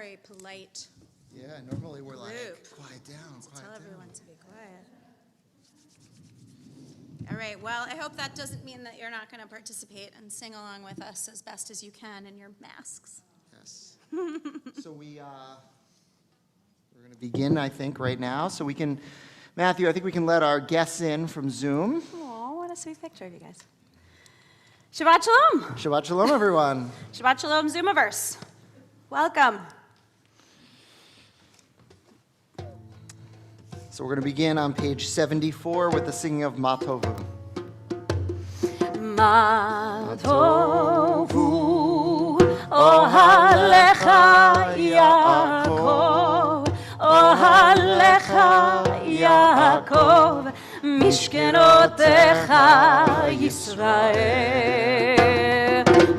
very polite. Yeah, normally we're like, Group. quiet down, So quiet tell down. everyone to be quiet. All right, well, I hope that doesn't mean that you're not going to participate and sing along with us as best as you can in your masks. Yes. So we're going to begin, I think, right now. So we can, Matthew, I think we can let our guests in from Zoom. Oh, what a sweet picture of you guys. Shabbat Shalom. Shabbat Shalom, everyone. Shabbat Shalom, Zoomiverse. Welcome. So we're going to begin on page 74 with the singing of Ma Tovu. Ma Tovu, Ohalecha Yaakov, Ohalecha Yaakov, Mishkenotecha Yisrael.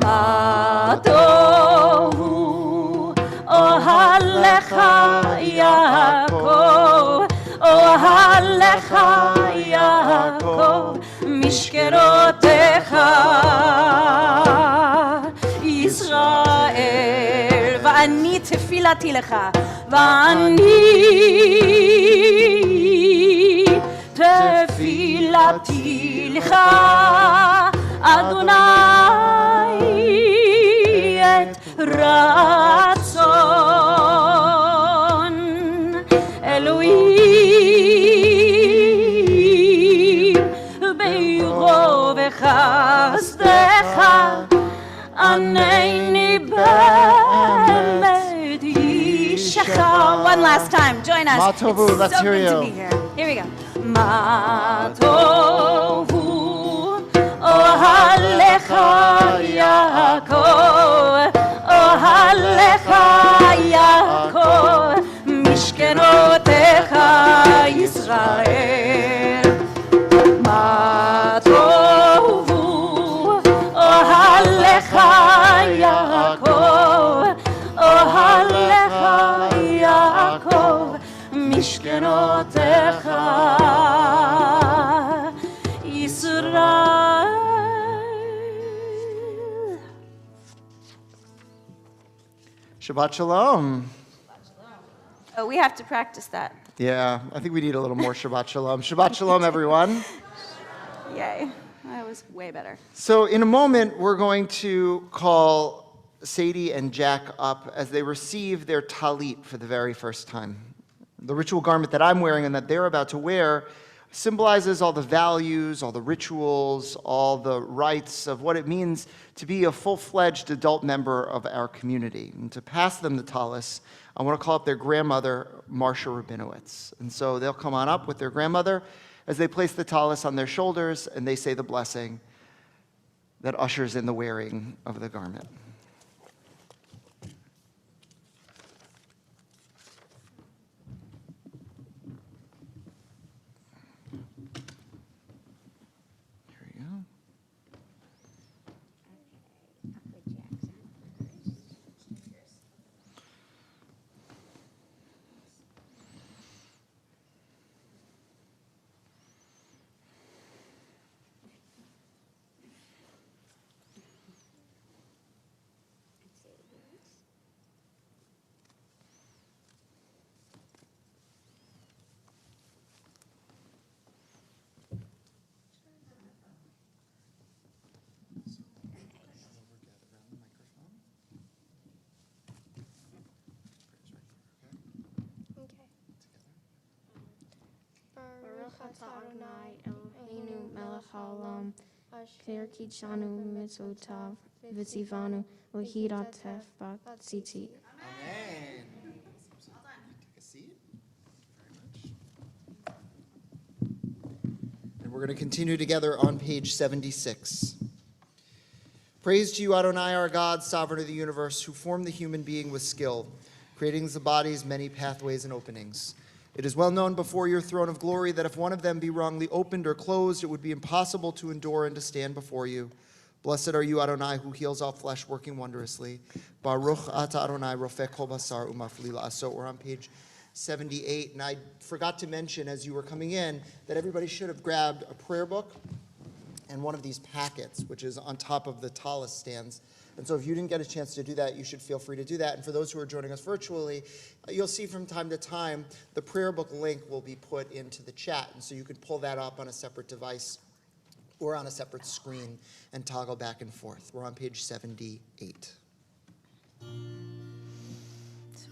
Ma Tovu, Ohalecha Yaakov, Ohalecha Yaakov, Mishkerotecha Yisrael, Va'ani tefilati lecha, Va'ani tefilati lecha, Adonai et ratzon Elohim beiro v'chasdecha aneni be'emet yishecha. One last time, join us. Ma Tovu, it's let's so hear good you. to be here. Here we go. Ma Tovu, Ohalecha Yaakov, Ohalecha Yaakov, Mishkenotecha Yisrael. Ma Tovu, Ohalecha Yaakov, Ohalecha Yaakov, Mishkenotecha Yisrael. Shabbat Shalom. Oh, we have to practice that. Yeah, I think we need a little more Shabbat Shalom. Shabbat Shalom, everyone. Yay. That was way better. So in a moment, we're going to call Sadie and Jack up as they receive their talit for the very first time. The ritual garment that I'm wearing and that they're about to wear symbolizes all the values, all the rituals, all the rites of what it means to be a full-fledged adult member of our community. And to pass them the talis, I want to call up their grandmother, Marcia Rabinowitz. And so they'll come on up with their grandmother as they place the talis on their shoulders and they say the blessing that ushers in the wearing of the garment. Here we go. Baruch atah Adonai Eloheinu melech haolam, asher kidshanu mitzvotav v'tzivanu l'hiratef b'tziti. Amen. Take a seat. Very much. And we're going to continue together on page 76. Praise to you, Adonai, our God, sovereign of the universe, who formed the human being with skill, creating the body's many pathways and openings. It is well known before your throne of glory that if one of them be wrongly opened or closed, it would be impossible to endure and to stand before you. Blessed are you, Adonai, who heals all flesh, working wondrously. Baruch ata Adonai, rofeh kol basar umafli la'asot. We're on page 78, and I forgot to mention as you were coming in that everybody should have grabbed a prayer book and one of these packets, which is on top of the talis stands. And so if you didn't get a chance to do that, you should feel free to do that. And for those who are joining us virtually, you'll see from time to time the prayer book link will be put into the chat. And so you can pull that up on a separate device or on a separate screen and toggle back and forth. We're on page 78. So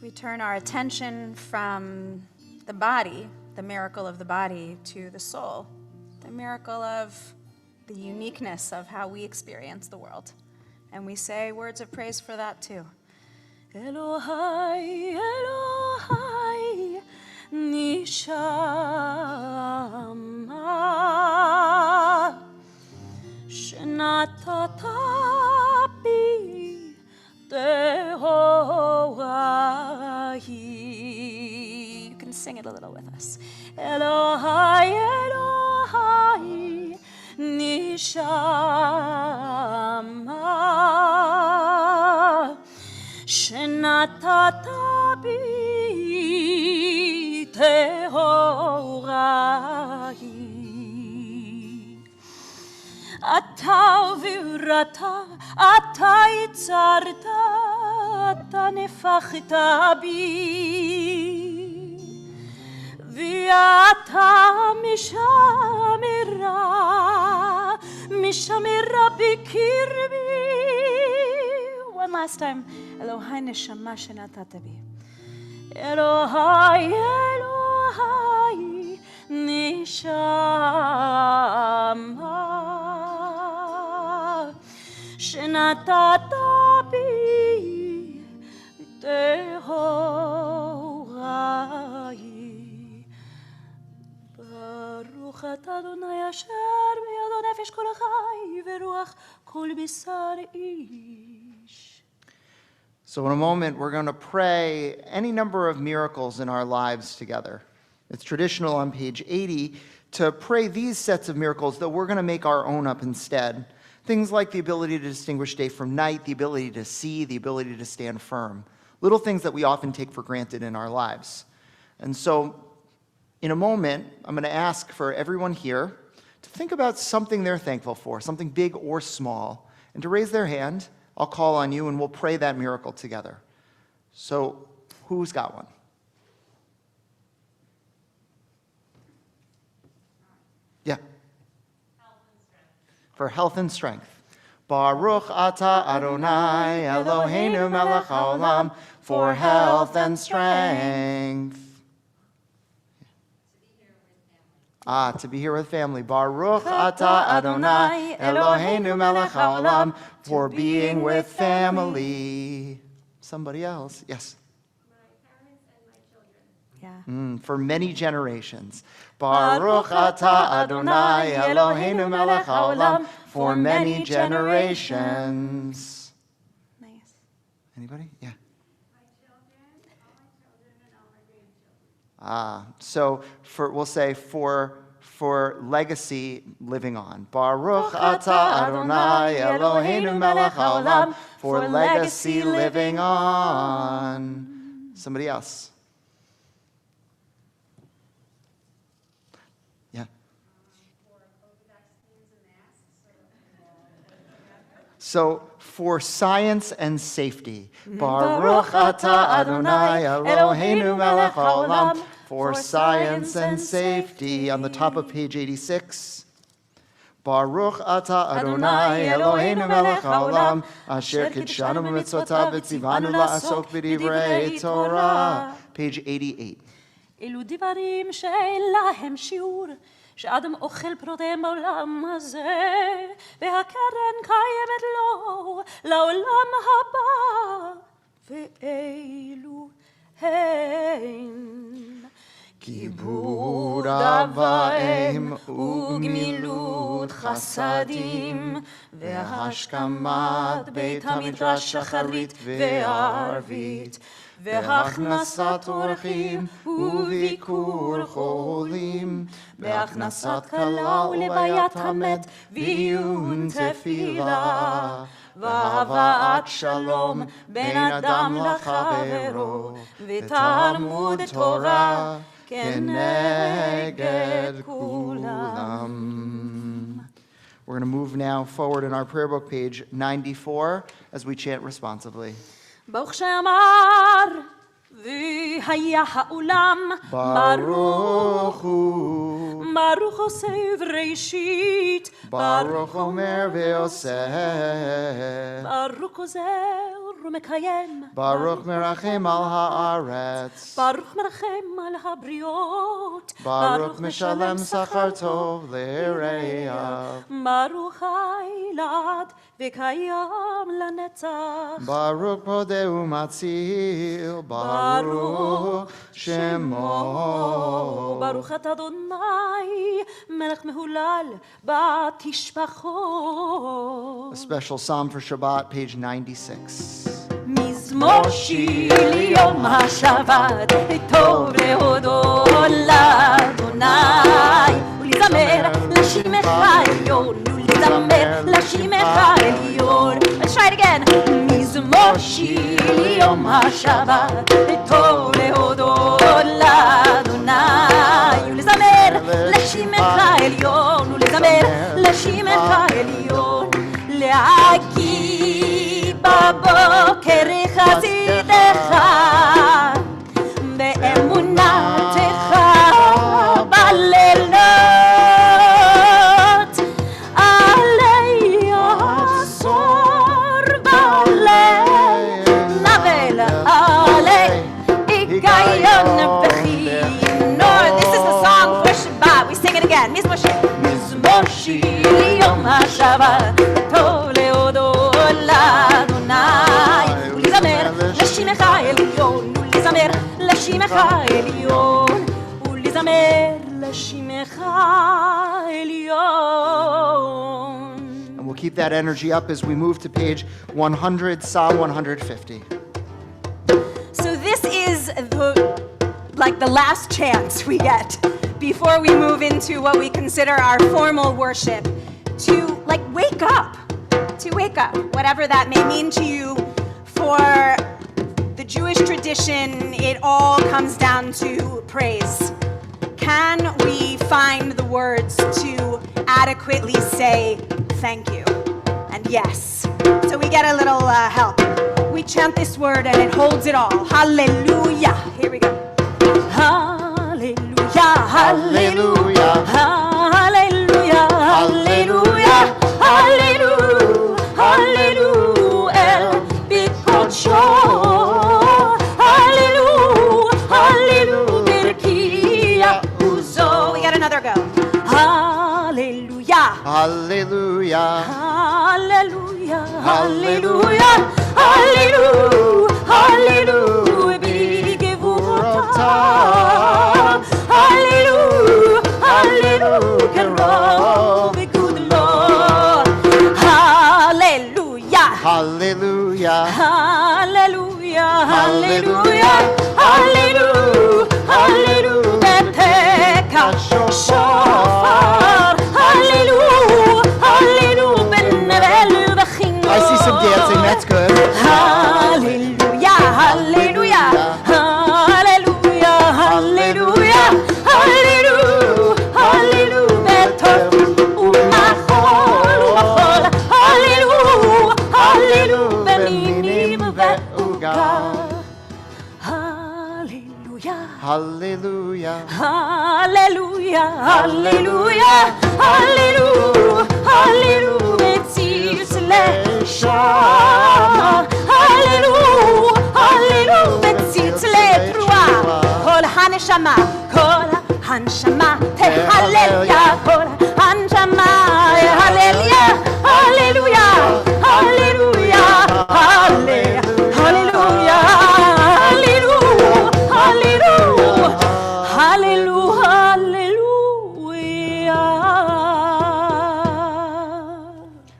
we turn our attention from the body, the miracle of the body, to the soul, the miracle of the uniqueness of how we experience the world. And we say words of praise for that too. Elohai, Elohai, Nishama, Shenatata bi Tehoahi. You can sing it a little with us. Elohai, Elohai, Nishama, Shenatata bi Tehoahi. Ata virata, ata itzarta, ata nefachta bi, viata mishamira bikirbi. One last time. Elohai neshama shenatata bi. Elohai, Elohai, neshama, shenatata bi tehorai. Baruch ata Adonai asher biyado nefesh kol chai veruach kol bisar ish. So in a moment, we're going to pray any number of miracles in our lives together. It's traditional on page 80 to pray these sets of miracles that we're going to make our own up instead. Things like the ability to distinguish day from night, the ability to see, the ability to stand firm. Little things that we often take for granted in our lives. And so in a moment, I'm going to ask for everyone here to think about something they're thankful for, something big or small, and to raise their hand. I'll call on you and we'll pray that miracle together. So, who's got one? Yeah. For health and strength. Baruch atah Adonai Eloheinu melech haolam, for health and strength. To be here with family. Baruch atah Adonai Eloheinu melech haolam, for being with family. Somebody else. Yes. My parents and my children. Yeah. For many generations. Baruch atah Adonai Eloheinu melech haolam, for many generations. Nice. Anybody? Yeah. My children, all my children, and all my grandchildren. So we'll say for legacy living on. Baruch atah Adonai Eloheinu melech haolam, for legacy living on. Somebody else. Yeah. For COVID vaccines and masks. So for science and safety. Baruch atah Adonai Eloheinu melech haolam, for science and safety. On the top of page 86. Baruch atah Adonai Eloheinu melech haolam, asher kidshanu b'mitzvotav v'tzivanu la'asok b'divrei Torah. Page 88. אלו דברים שאין להם שיעור, שאדם אוכל פרותיהם בעולם הזה, והקרן קיימת לו לעולם הבא, ואלו הן כיבוד אב ואם וגמילות חסדים, והשכמת בית המדרש שחרית וערבית, והכנסת אורחים וביקור חולים, והכנסת כלה ולוויית המת ועיון תפילה, והבאת שלום בין אדם לחברו, ותלמוד תורה כנגד כולם. We're We're going to move now forward in our prayer book, page 94, as we chant responsively. ברוך שאמר והיה העולם Baruch Hu, ברוך עושה בראשית Baruch Omer Ve'oseh, ברוך עוזר ומקיים Baruch Merachem al haaretz, ברוך מרחם על הבריות Baruch Mishalem Sachar Tov Le'ereav, ברוך הילד וקיים לנצח Baruch Podeu Matzil, Baruch Shemo. ברוך אתה אדוני מלך מהולל בתשבחות A special psalm for Shabbat, page 96. מזמור שיר יום השבת טוב להודות לאדוני ולזמר לשמך העליון ולזמר לשמך העליון. Let's try it again. מזמור שיר יום השבת טוב להודות לאדוני ולזמר לשמך העליון ולזמר לשמך העליון. להקיא בבוקר חסידך באמונתך בלילות עלי עשור בעלי נבל עלי היגיון וכינור. This is the song for Shabbat. We sing it again. מזמור שיר יום השבת טוב להודות לאדוני ולזמר לשמך העליון ולזמר לשמך העליון ולזמר לשמך העליון. And we'll keep that energy up as we move to page 100, Psalm 150. So this is the last chance we get before we move into what we consider our formal worship to wake up, whatever that may mean to you. For the Jewish tradition, it all comes down to praise. Can we find the words to adequately say thank you? And yes. So we get a little help. We chant this word and it holds it all. Hallelujah. Here we go. Hallelujah. Hallelujah. Hallelujah. Hallelujah. Hallelujah. Hallelujah. El Bikocho. Hallelujah. Hallelujah. Birkia Uzo. We got another go. Hallelujah. Hallelujah. Hallelujah. Hallelujah. Hallelujah. Hallelujah. Bigevurota. Hallelujah. Hallelujah. Kerov good Lord. Hallelujah. Hallelujah. Hallelujah. Hallelujah. Hallelujah. Hallelujah. Beteka shofar. Hallelujah. Hallelujah. Benvel v'chinor. I see some dancing, that's good. Hallelujah. Hallelujah. Hallelujah. Hallelujah. Hallelujah. Hallelujah. Betov umachol umachol. Hallelujah. Hallelujah. Beninim ve'ugar. Hallelujah. Hallelujah. Hallelujah. Hallelujah. Hallelujah. Hallelujah. Tzitz le'shama. Hallelujah. Hallelujah. Tzitz le'trua. Kol haneshama. Kol haneshama. Tehallel ya. Kol haneshama. Hallelujah. Hallelujah. Hallelujah. Hallelujah. Hallelujah. Hallelujah. Hallelujah.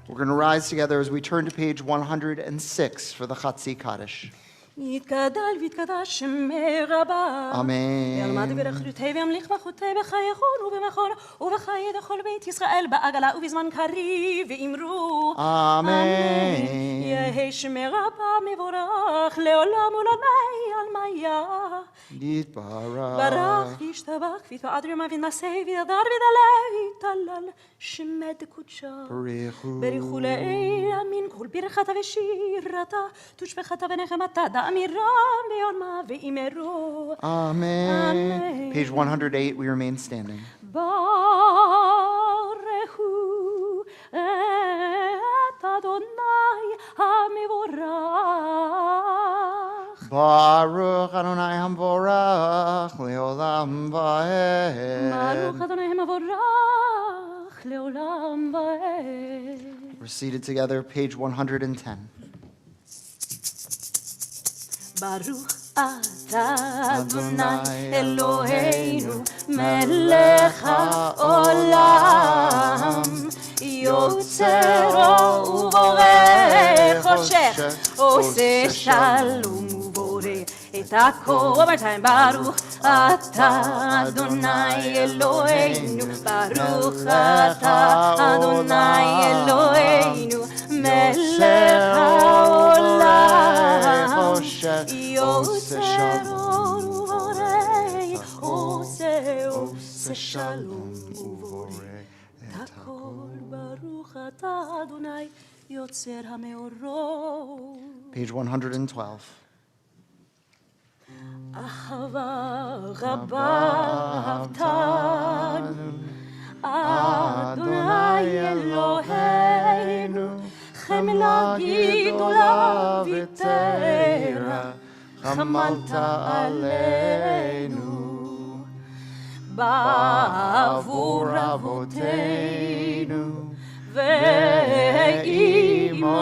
We're going to rise together as we turn to page 106 for the Chatzi Kaddish. יתגדל ויתקדש שמי רבה. Amen. ילמד ברכלותי וימליך מלכותי בחייכון ובמכון ובחיי דכל בית ישראל בעגלה ובזמן קריב ואמרו Amen. יהי שמי רבה מבורך לעולם עולמי עלמיה. Yitbarach. ברך ישתבח ויתעדר ונשא וידר ודלה ויתהלל שמד קודשה. בריחו לעיל אמין כל ברכתה ושירתה תושבחתה ונחמתה דאמירה ביולמה ואימרו. Amen. Page 108, we remain standing. ברכו את אדוני המבורך. Baruch Adonai Hamvorach Leolam Vaed. ברוך אדוני המבורך לעולם ועד. We're seated together, page 110. ברוך אתה אדוני אלוהינו מלך העולם יוצרו ובורא חושך עושה שלום ובורא את הכל. One more time. ברוך אתה אדוני אלוהינו ברוך אתה אדוני אלוהינו מלך העולם יוצר אור ובורא עושה שלום ובורא את הכל. ברוך אתה אדוני יוצר המאורות. Page 112. אהבה רבה אהבתנו אדוני אלוהינו חמלה גדולה ותרע חמלת עלינו בעבור אבותינו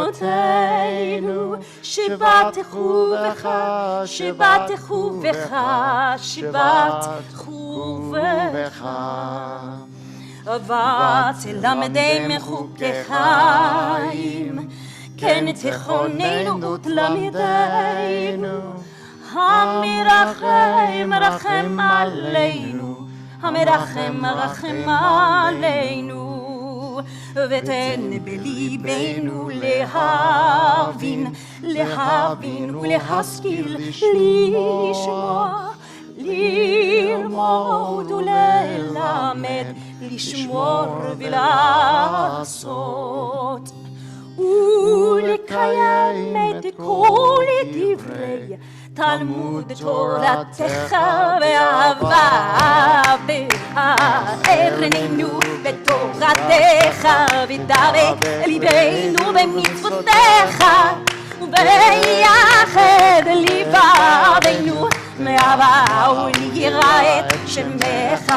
ואימותינו שבטחו בך שבטחו בך שבטחו בך ותלמדנו חוקי חיים כן תכוננו ותלמדנו המרחם רחם עלינו המרחם רחם עלינו ותן בליבנו להבין להבין ולהשכיל לשמוע ללמוד וללמד לשמור ולעשות ולקיים את כל דברי תלמוד תורתך ואהבה בארננו בתורתך ודבק ליבנו במצוותיך ויחד לבבנו מאהבה וליראה את שמך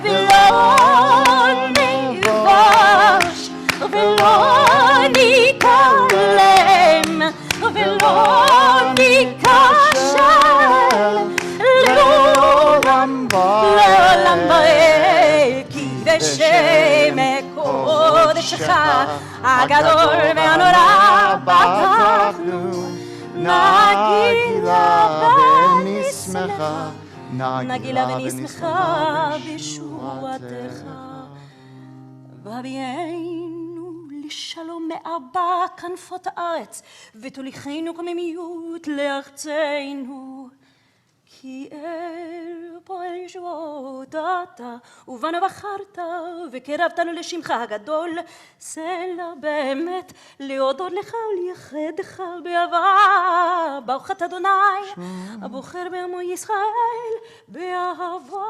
ולא נבוש ולא נקלם ולא ניכשל לעולם ועד כי בשם קודשך הגדול והנורא פתחנו נגילה ונשמחה בשורתך והביאנו לשלום מארבע כנפות הארץ ותוליכנו קוממיות לארצנו כי אל פועל ישועות אתה ובנו בחרת וקרבתנו לשמך הגדול סלע באמת להודות לך ולייחדך באהבה ברוך אתה אדוני הבוחר בעמו ישראל באהבה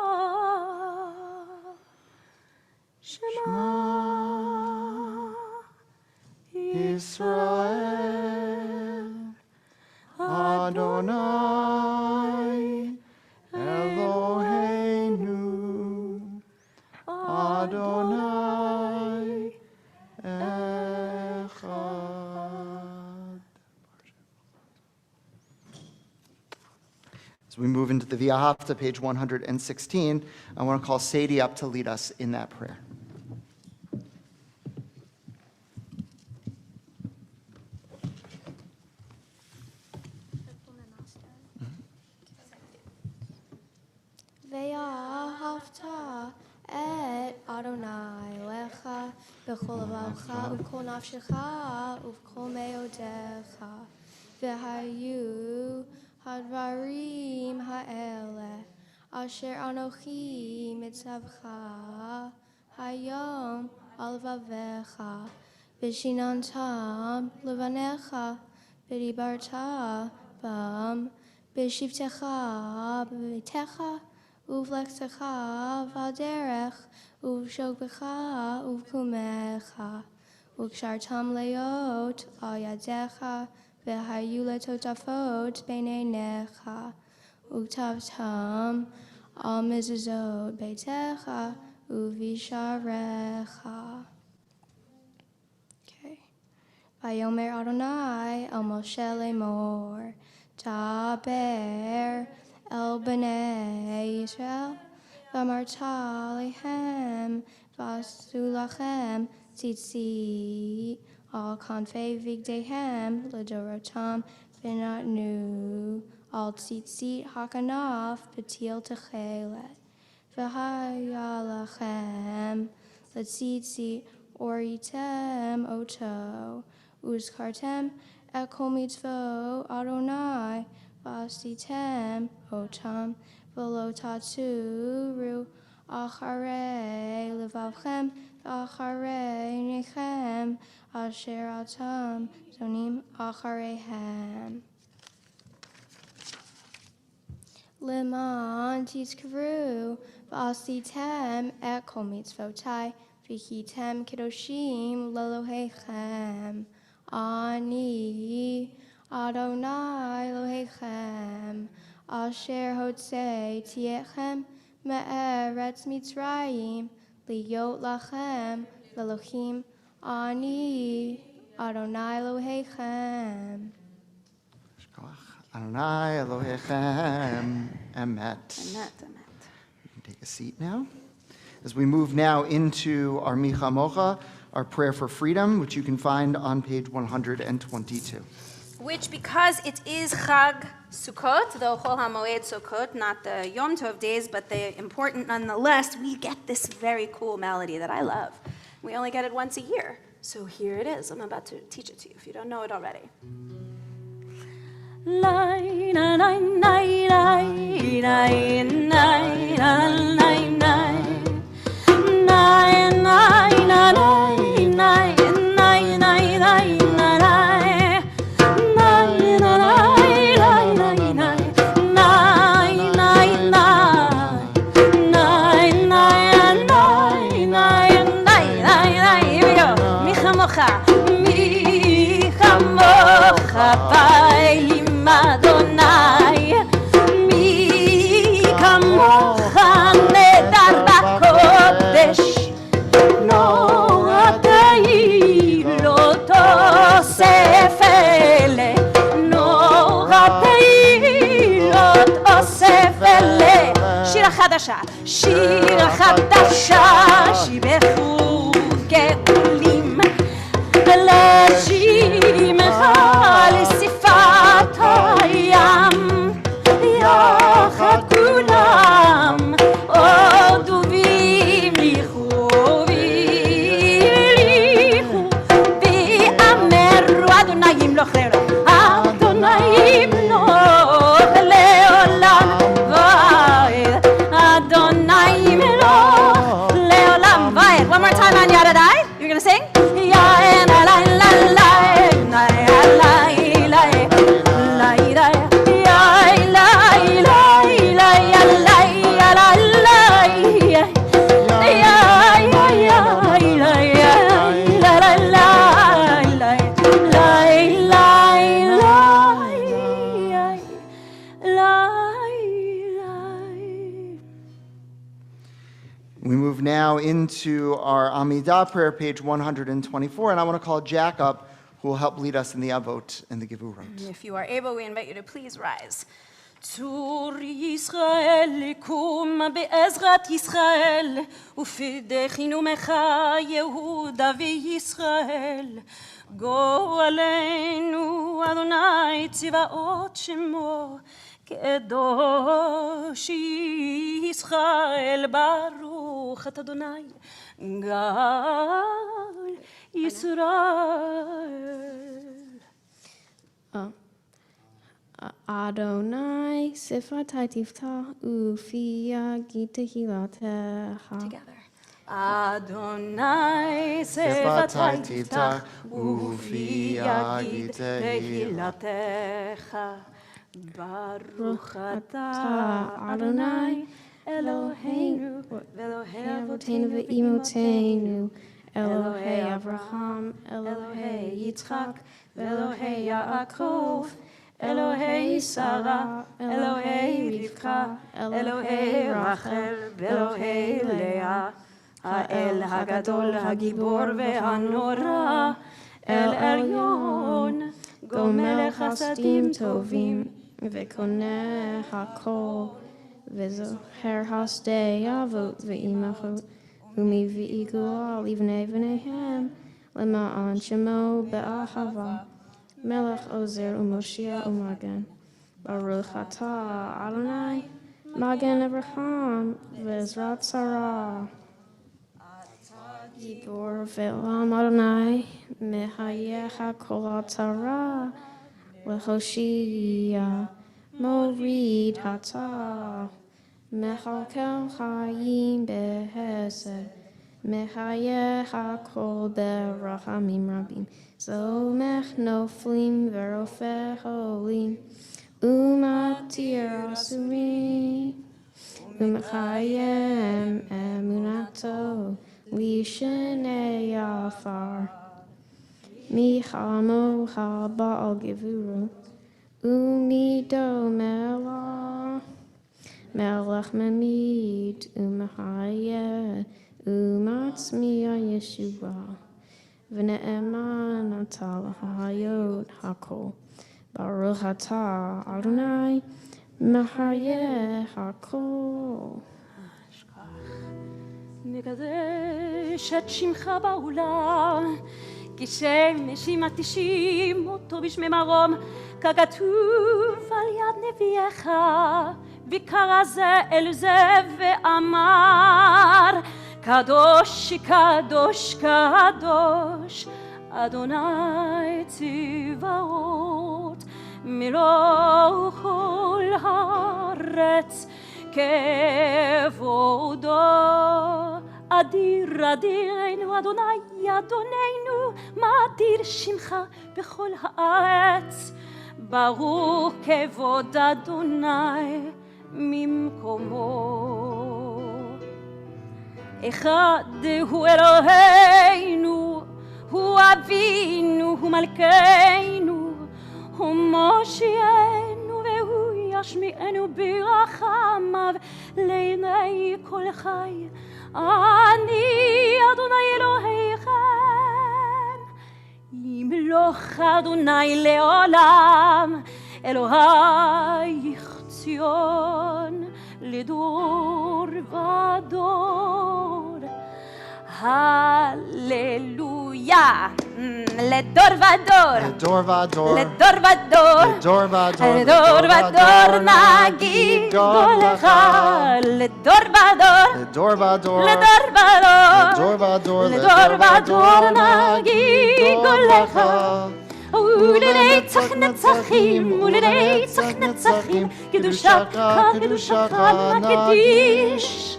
שמע ישראל Adonai Eloheinu Adonai Echad. As we move into the Via Hafta, page 116, I want to call Sadie up to lead us in that prayer. בכל לבבך ובכל נפשך ובכל מאודיך. והיו הדברים האלה אשר אנוכי מצווך היום על לבביך, ושיננתם לבניך, ודיברת בם, בשבתך בביתך, ובלכתך בדרך, ובשוכבך ובקומך, וקשרתם להיות על ידיך, והיו לטוטפות בין עיניך, וכתבתם על מזוזות ביתך ובשעריך. ויאמר אדוני אל משה לאמור, דבר אל בני ישראל, ואמרת להם, ועשו לכם ציצית על כנפי בגדיהם לדורותם, ונתנו על ציצית הכנף פתיל תכלת. והיה לכם לציצית אוריתם אותו, וזכרתם את כל מצוות אדוני, ועשיתם אותם, ולא תצורו אחרי לבבכם ואחרי עיניכם, אשר אתם זונים אחריהם. למען תזכרו ועשיתם את כל מצוותי, והייתם קדושים לאלוהיכם. אני אדוני אלוהיכם, אשר הוצאתי אתכם מארץ מצרים, להיות לכם לאלוהים. אני אדוני אלוהיכם. Adonai Elohechem, Emet. Emet. You can take a seat now. As we move now into our Micha Mocha, our prayer for freedom, which you can find on page 122. Which, because it is Chag Sukkot, the Chol HaMoed Sukkot, not the Yom Tov days, but the important nonetheless, we get this very cool melody that I love. We only get it once a year. So here it is. I'm about to teach it to you if you don't know it already. Lai na na na na na Adonai, mi kamocha nedar bakodesh, no ateilot osefele, no ateilot osefele. Shira chadasha, shibechu geulim, le'shimcha לשפת הים, יחד כולם הודו והמליכו והמליכו ואמרו אדוני ימלוך לעולם, אדוני ימלוך לעולם ועד, אדוני ימלוך לעולם ועד. One more time on Yadadai. You're gonna sing? We move now into our Amidah Prayer, page 124, and I want to call Jack up, who will help lead us in the Avot and the Gevurot. If you are able, we invite you to please rise. צור ישראל קום בעזרת ישראל ופדחינו ממך יהודה וישראל גואלנו אדוני צבאות שמו קדוש ישראל ברוך את אדוני גל Adonai sifatai tifta ufia gitahilatecha. Together. Adonai Sefatai sefatai tiftach, tiftach ufi ufiyagid tehilatecha. tehilatecha. Baruch atah Adonai Eloheinu ve'Elohei Avotenu avotenu ve'imotenu, Elohei Avraham, Elohei Yitzchak, Elohei Yaakov, Elohei Sarah, Elohei Rivka, Elohei Rachel, Elohei Leah, האל הגדול, הגיבור והנורא, אל עליון, גומל חסדים טובים, וקונה הכל, וזוכר השדה אבות ואימהות, ומביא גאולה לבני בניהם, למען שמו באהבה, מלך עוזר ומושיע ומגן. ברוך אתה, אדוני, מגן אברהם, ועזרת שרה. גיבור ועולם אדוני, מחייך כל הצרה, להושיע, מוריד הצער, מחלקל חיים בחסד, מחייך כל ברחמים רבים, סומך נופלים ורופא חולים, ומתיר אסורים, ומחיים אמונתו, לישני עפר. מחמוך בעל גבורה, ומידו מלך, מלך ממית ומחיה, ומצמיע ישועה, ונאמן אתה להחיות הכל. ברוך אתה, אדוני, מחיה הכל. מקדש את שמך בעולם, כי שם נשימת תשים אותו בשמי מרום, ככתוב על יד נביאך, וקרא זה אל זה ואמר, קדוש קדוש קדוש, אדוני צבאות, מלוא כל הארץ כבודו. אדיר אדירנו אדוני אדוננו, מאדיר שמך בכל הארץ, ברוך כבוד אדוני ממקומו. אחד הוא אלוהינו, הוא אבינו, הוא מלכנו, הוא מושיענו והוא ישמיענו ברחמיו לעיני כל חי. אני אדוני אלוהיכם, ימלוך אדוני לעולם, אלוהיך ציון לדור ודור. הללויה, לדור ודור, לדור ודור, לדור ודור, לדור ודור, לדור ודור נגיד גולך, לדור ודור, לדור ודור, לדור ודור, לדור ודור, לדור ודור נגיד גולך. ולנצח נצחים, ולנצח נצחים, קדושתך, קדושתך נקדיש.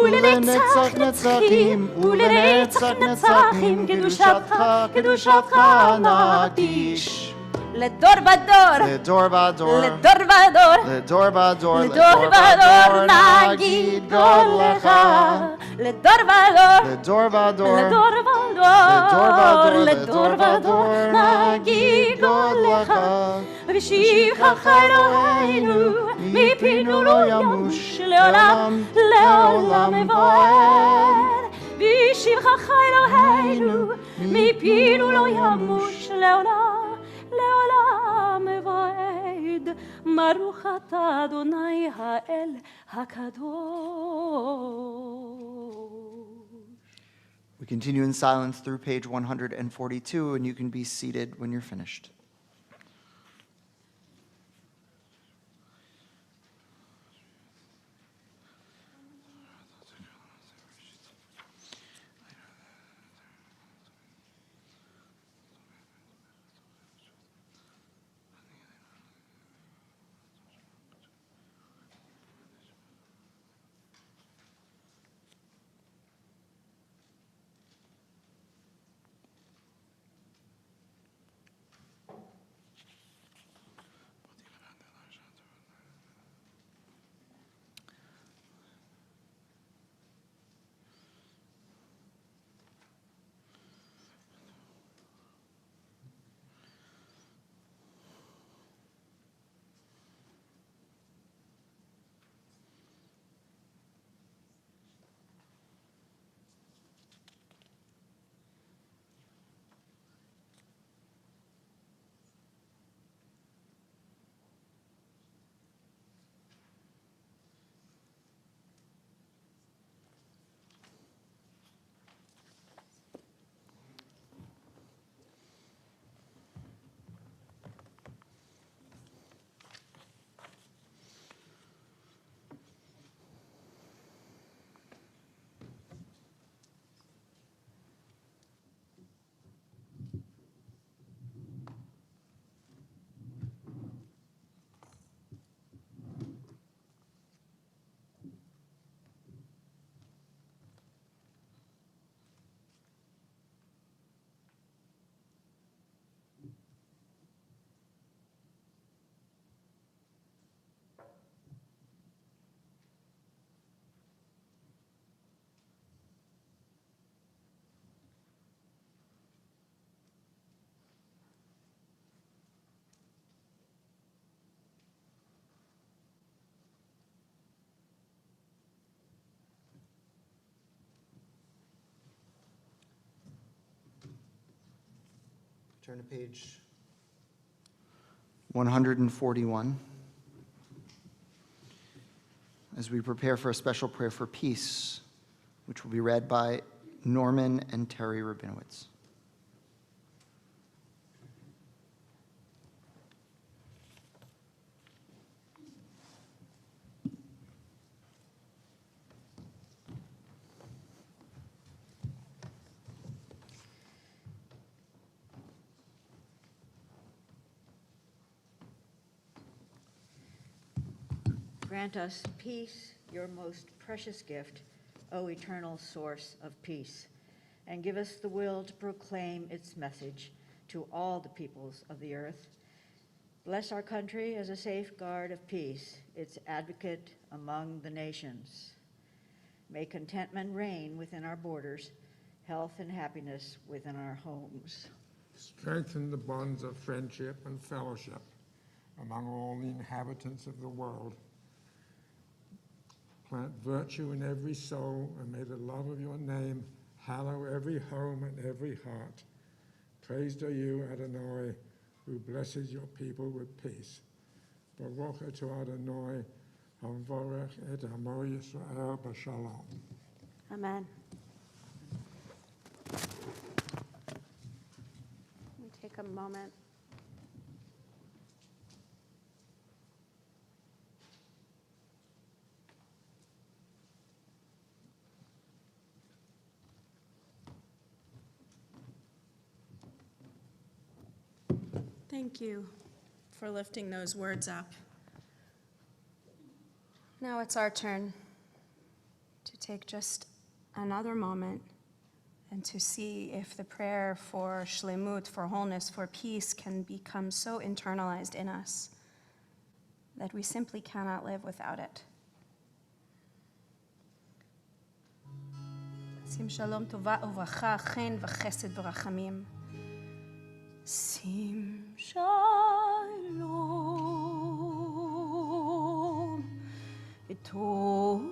ולנצח נצחים, ולנצח נצחים, קדושתך, קדושתך נקדיש. לדור ודור, לדור ודור, לדור ודור, לדור ודור, לדור ודור נגיד גולך. לדור ודור, לדור ודור, לדור ודור, לדור ודור נגיד גולך. ובשבחך אלוהינו, מפינו לא ימוש לעולם, לעולם מבוער. בשבחך אלוהינו, מפינו לא ימוש לעולם, לעולם מבועד. ברוך אתה אדוני האל הקדוש. We continue in silence through page 142, and you can be seated when you're finished. Turn to page 141 as we prepare for a special prayer for peace, which will be read by Norman and Terry Rabinowitz. Grant us peace, your most precious gift, O eternal source of peace, and give us the will to proclaim its message to all the peoples of the earth. Bless our country as a safeguard of peace, its advocate among the nations. May contentment reign within our borders, health and happiness within our homes. Strengthen the bonds of friendship and fellowship among all the inhabitants of the world. Plant virtue in every soul, and may the love of your name hallow every home and every heart. Praised are you, Adonai, who blesses your people with peace. Baruch ato Adonai, hamvorech et amo Yisrael b'shalom. Amen. We'll take a moment. Thank you for lifting those words up. Now it's our turn to take just another moment and to see if the prayer for shlemut, for wholeness, for peace can become so internalized in us that we simply cannot live without it. שים שלום טובה וברכה, חן וחסד ורחמים. שים שלום טובה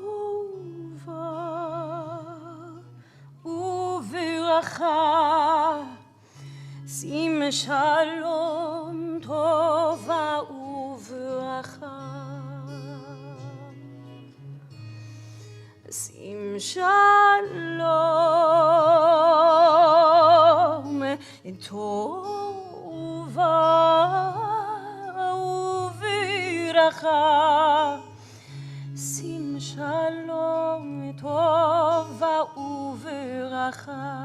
וברכה. שים שלום טובה וברכה. שים שלום טובה וברכה. שים שלום טובה וברכה.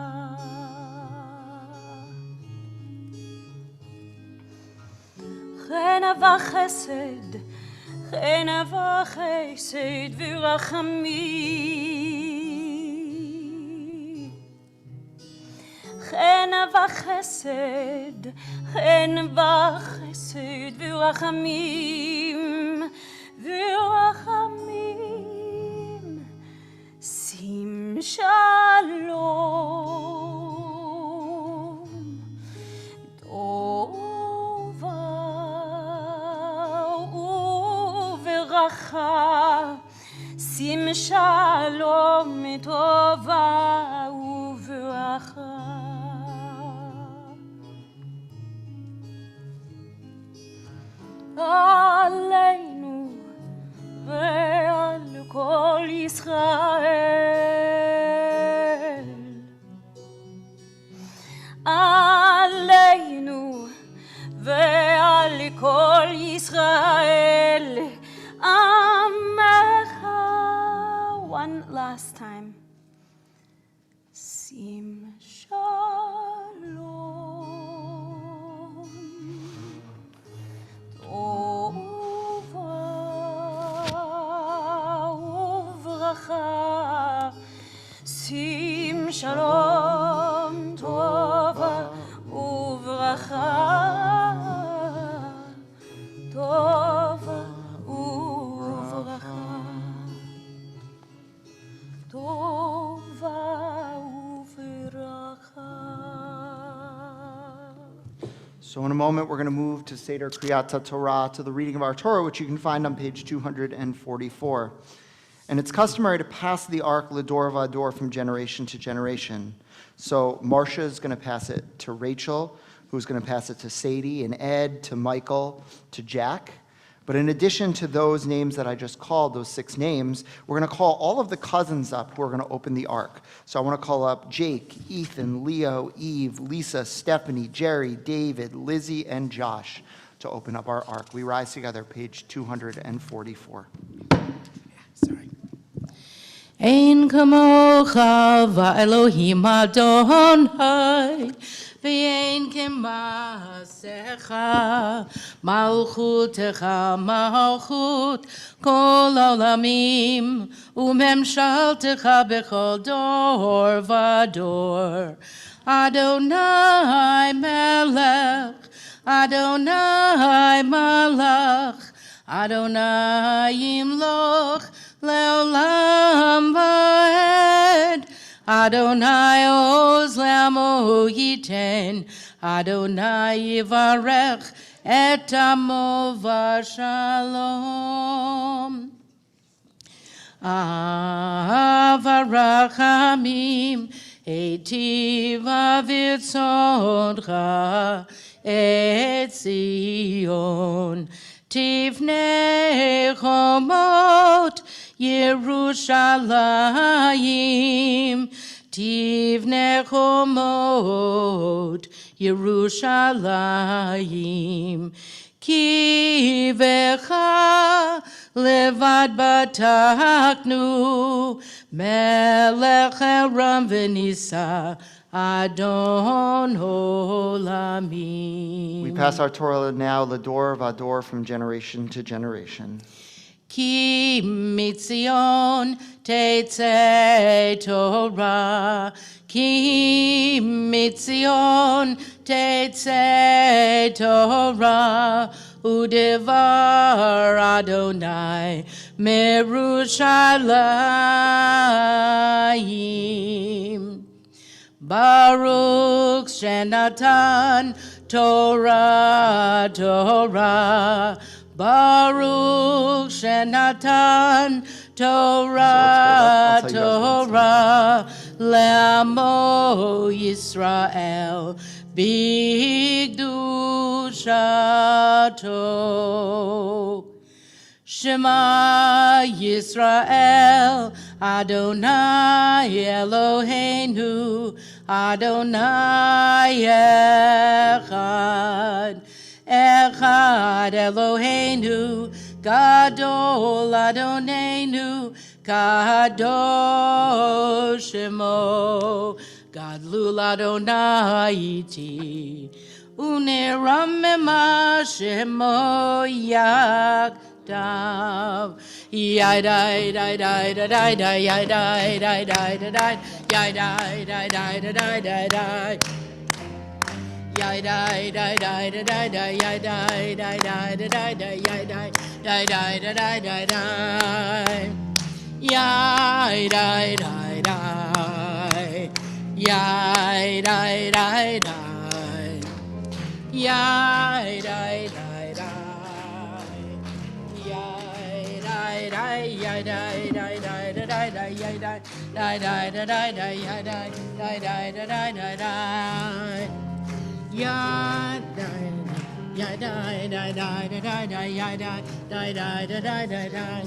חן וחסד, חן וחסד ורחמים. חן וחסד, חן וחסד ורחמים, ורחמים. שים שלום טובה וברכה. שים שלום טובה וברכה. עלינו ועל כל ישראל. עלינו ועל כל ישראל. עמך. One last time. שים שלום טובה וברכה. שים שלום טובה וברכה. טובה וברכה. טובה וברכה. So in a moment, we're going to move to Seder Kriyat Torah, to the reading of our Torah, which you can find on page 244. And it's customary to pass the ark Lador Vador from generation to generation. So Marcia is going to pass it to Rachel, who's going to pass it to Sadie and Ed, to Michael, to Jack. But in addition to those names that I just called, those 6 names, we're going to call all of the cousins up who are going to open the ark. So I want to call up Jake, Ethan, Leo, Eve, Lisa, Stephanie, Jerry, David, Lizzie, and Josh to open up our ark. We rise together, page 244. Sorry. Ein kamocha va'Elohim Adonai V'yein kemasecha malchutecha malchut kol olamim umemshaltecha bechol dor vador Adonai melech Adonai malach Adonai yimloch leolam vaed Adonai oz le'amo yiten, Adonai yivarech et amo v'shalom. Avarachamim etiv avitzoncha et Zion, tivnei chomot Yerushalayim, tivnei chomot Yerushalayim, ki vecha levad bataknu, melech eram v'nisa, Adon olamim. We pass our Torah now, Lador Vador, from generation to generation. Ki mitzion tetzei Torah, ki mitzion tetzei Torah, udevar Adonai merushalayim. Baruch Shenatan Torah, Torah, Baruch Shenatan Torah, Torah, Le'amo Yisrael, Bigdushato. Shema Yisrael, Adonai Eloheinu, Adonai Echad. Echad Eloheinu, Gadol Adonenu, Kadosh Shemo, Gadlul Adonai iti, Uneramema Shemo Yakdav, Yadai, Dai, Dai, Dai, Dai, Dai, Yadai, Dai, Dai, Dai, Dai, Yadai, Dai, Dai, Dai, Dai, Dai, Dai. Yai die die die die die die yai die die die die die die yai die die die die die die die yai die die die yai die die die yai die die die yai die die yai die die die die die yai die die die die die yai die die die die die die Ya die ya die die die die die die ya die die die die die die die.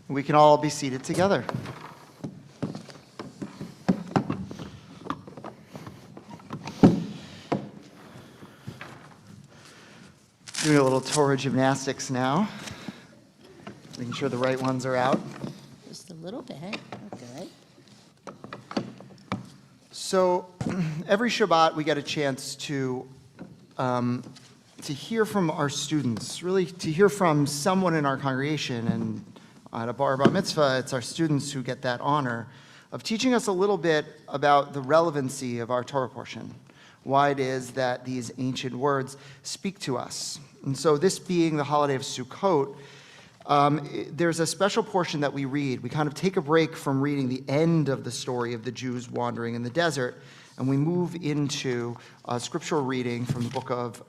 We can all be seated together. Doing a little Torah gymnastics now, making sure the right ones are out. Just a little bit. Okay. So every Shabbat we get a chance to hear from our students, really to hear from someone in our congregation. And at a bar mitzvah, it's our students who get that honor of teaching us a little bit about the relevancy of our Torah portion, why it is that these ancient words speak to us. And so this being the holiday of Sukkot, there's a special portion that we read. We kind of take a break from reading the end of the story of the Jews wandering in the desert, and we move into a scriptural reading from the book of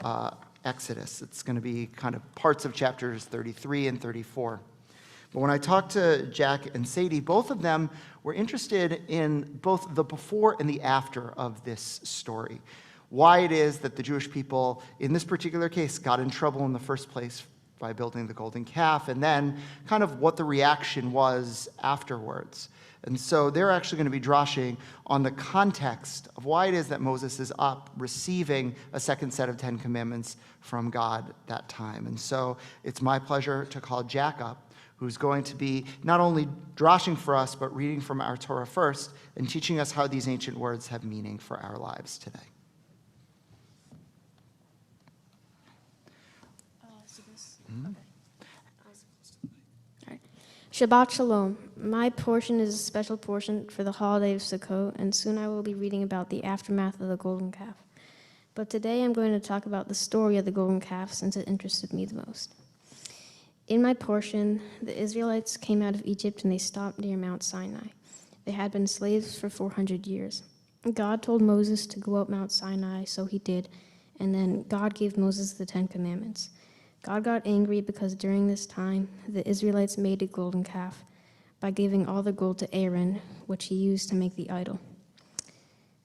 Exodus. It's going to be kind of parts of chapters 33 and 34. But when I talked to Jack and Sadie, both of them were interested in both the before and the after of this story. Why it is that the Jewish people, in this particular case, got in trouble in the first place by building the golden calf, and then kind of what the reaction was afterwards. And so they're actually going to be droshing on the context of why it is that Moses is up receiving a second set of 10 commandments from God that time. And so it's my pleasure to call Jack up, who's going to be not only droshing for us, but reading from our Torah first and teaching us how these ancient words have meaning for our lives today. Shabbat Shalom. My portion is a special portion for the holiday of Sukkot, and soon I will be reading about the aftermath of the golden calf. But today I'm going to talk about the story of the golden calf since it interested me the most. In my portion, the Israelites came out of Egypt and they stopped near Mount Sinai. They had been slaves for 400 years. God told Moses to go up Mount Sinai, so he did, and then God gave Moses the 10 Commandments. God got angry because during this time, the Israelites made a golden calf by giving all the gold to Aaron, which he used to make the idol.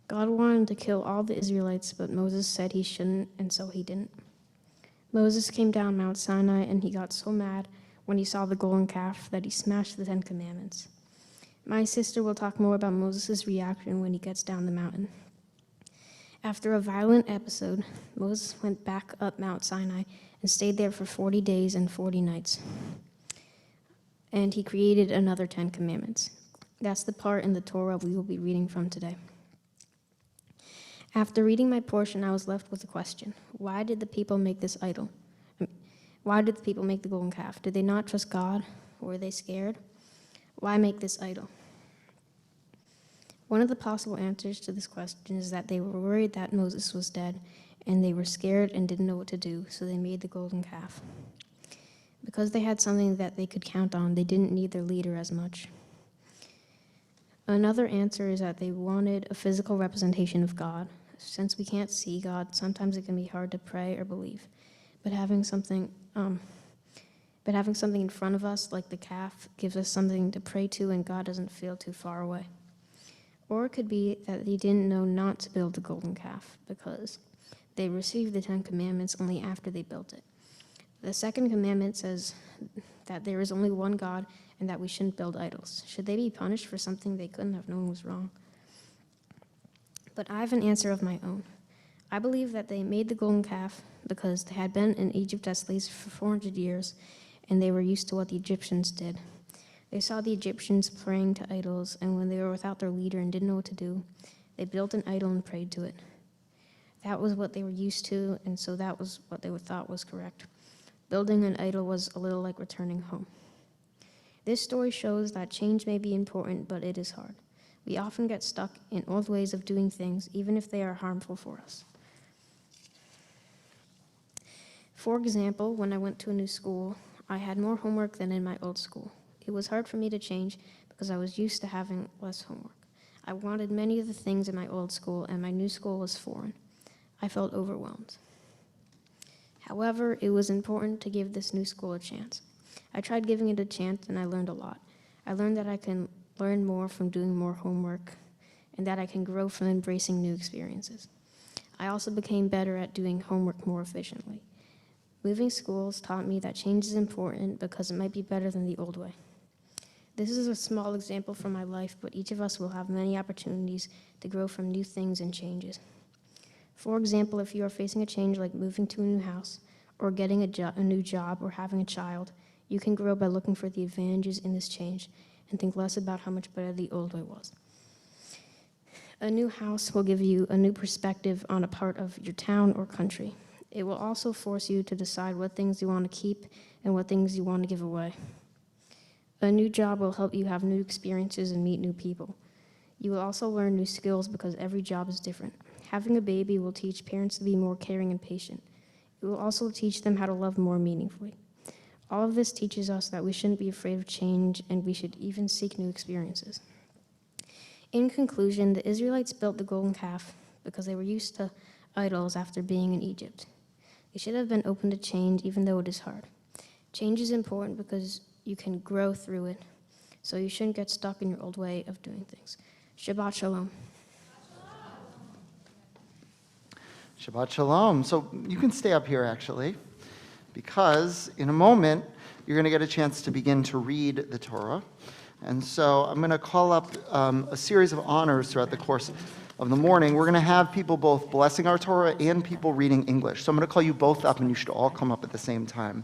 God wanted to kill all the Israelites, but Moses said he shouldn't, and so he didn't. Moses came down Mount Sinai, and he got so mad when he saw the golden calf that he smashed the 10 Commandments. My sister will talk more about Moses' reaction when he gets down the mountain. After a violent episode, Moses went back up Mount Sinai and stayed there for 40 days and 40 nights. And he created another 10 Commandments. That's the part in the Torah we will be reading from today. After reading my portion, I was left with a question. Why did the people make this idol? Why did the people make the golden calf? Did they not trust God? Were they scared? Why make this idol? One of the possible answers to this question is that they were worried that Moses was dead, and they were scared and didn't know what to do, so they made the golden calf. Because they had something that they could count on, they didn't need their leader as much. Another answer is that they wanted a physical representation of God. Since we can't see God, sometimes it can be hard to pray or believe. But having something in front of us, like the calf, gives us something to pray to, and God doesn't feel too far away. Or it could be that they didn't know not to build the golden calf, because they received the 10 Commandments only after they built it. The second commandment says that there is only one God and that we shouldn't build idols. Should they be punished for something they couldn't have known was wrong? But I have an answer of my own. I believe that they made the golden calf because they had been in Egypt as slaves for 400 years, and they were used to what the Egyptians did. They saw the Egyptians praying to idols, and when they were without their leader and didn't know what to do, they built an idol and prayed to it. That was what they were used to, and so that was what they thought was correct. Building an idol was a little like returning home. This story shows that change may be important, but it is hard. We often get stuck in old ways of doing things, even if they are harmful for us. For example, when I went to a new school, I had more homework than in my old school. It was hard for me to change because I was used to having less homework. I wanted many of the things in my old school, and my new school was foreign. I felt overwhelmed. However, it was important to give this new school a chance. I tried giving it a chance, and I learned a lot. I learned that I can learn more from doing more homework, and that I can grow from embracing new experiences. I also became better at doing homework more efficiently. Moving schools taught me that change is important because it might be better than the old way. This is a small example from my life, but each of us will have many opportunities to grow from new things and changes. For example, if you are facing a change like moving to a new house, or getting a new job, or having a child, you can grow by looking for the advantages in this change and think less about how much better the old way was. A new house will give you a new perspective on a part of your town or country. It will also force you to decide what things you want to keep and what things you want to give away. A new job will help you have new experiences and meet new people. You will also learn new skills because every job is different. Having a baby will teach parents to be more caring and patient. It will also teach them how to love more meaningfully. All of this teaches us that we shouldn't be afraid of change, and we should even seek new experiences. In conclusion, the Israelites built the golden calf because they were used to idols after being in Egypt. You should have been open to change, even though it is hard. Change is important because you can grow through it, so you shouldn't get stuck in your old way of doing things. Shabbat Shalom. Shabbat Shalom. So you can stay up here, actually, because in a moment, you're going to get a chance to begin to read the Torah. And so I'm going to call up a series of honors throughout the course of the morning. We're going to have people both blessing our Torah and people reading English. So I'm going to call you both up, and you should all come up at the same time.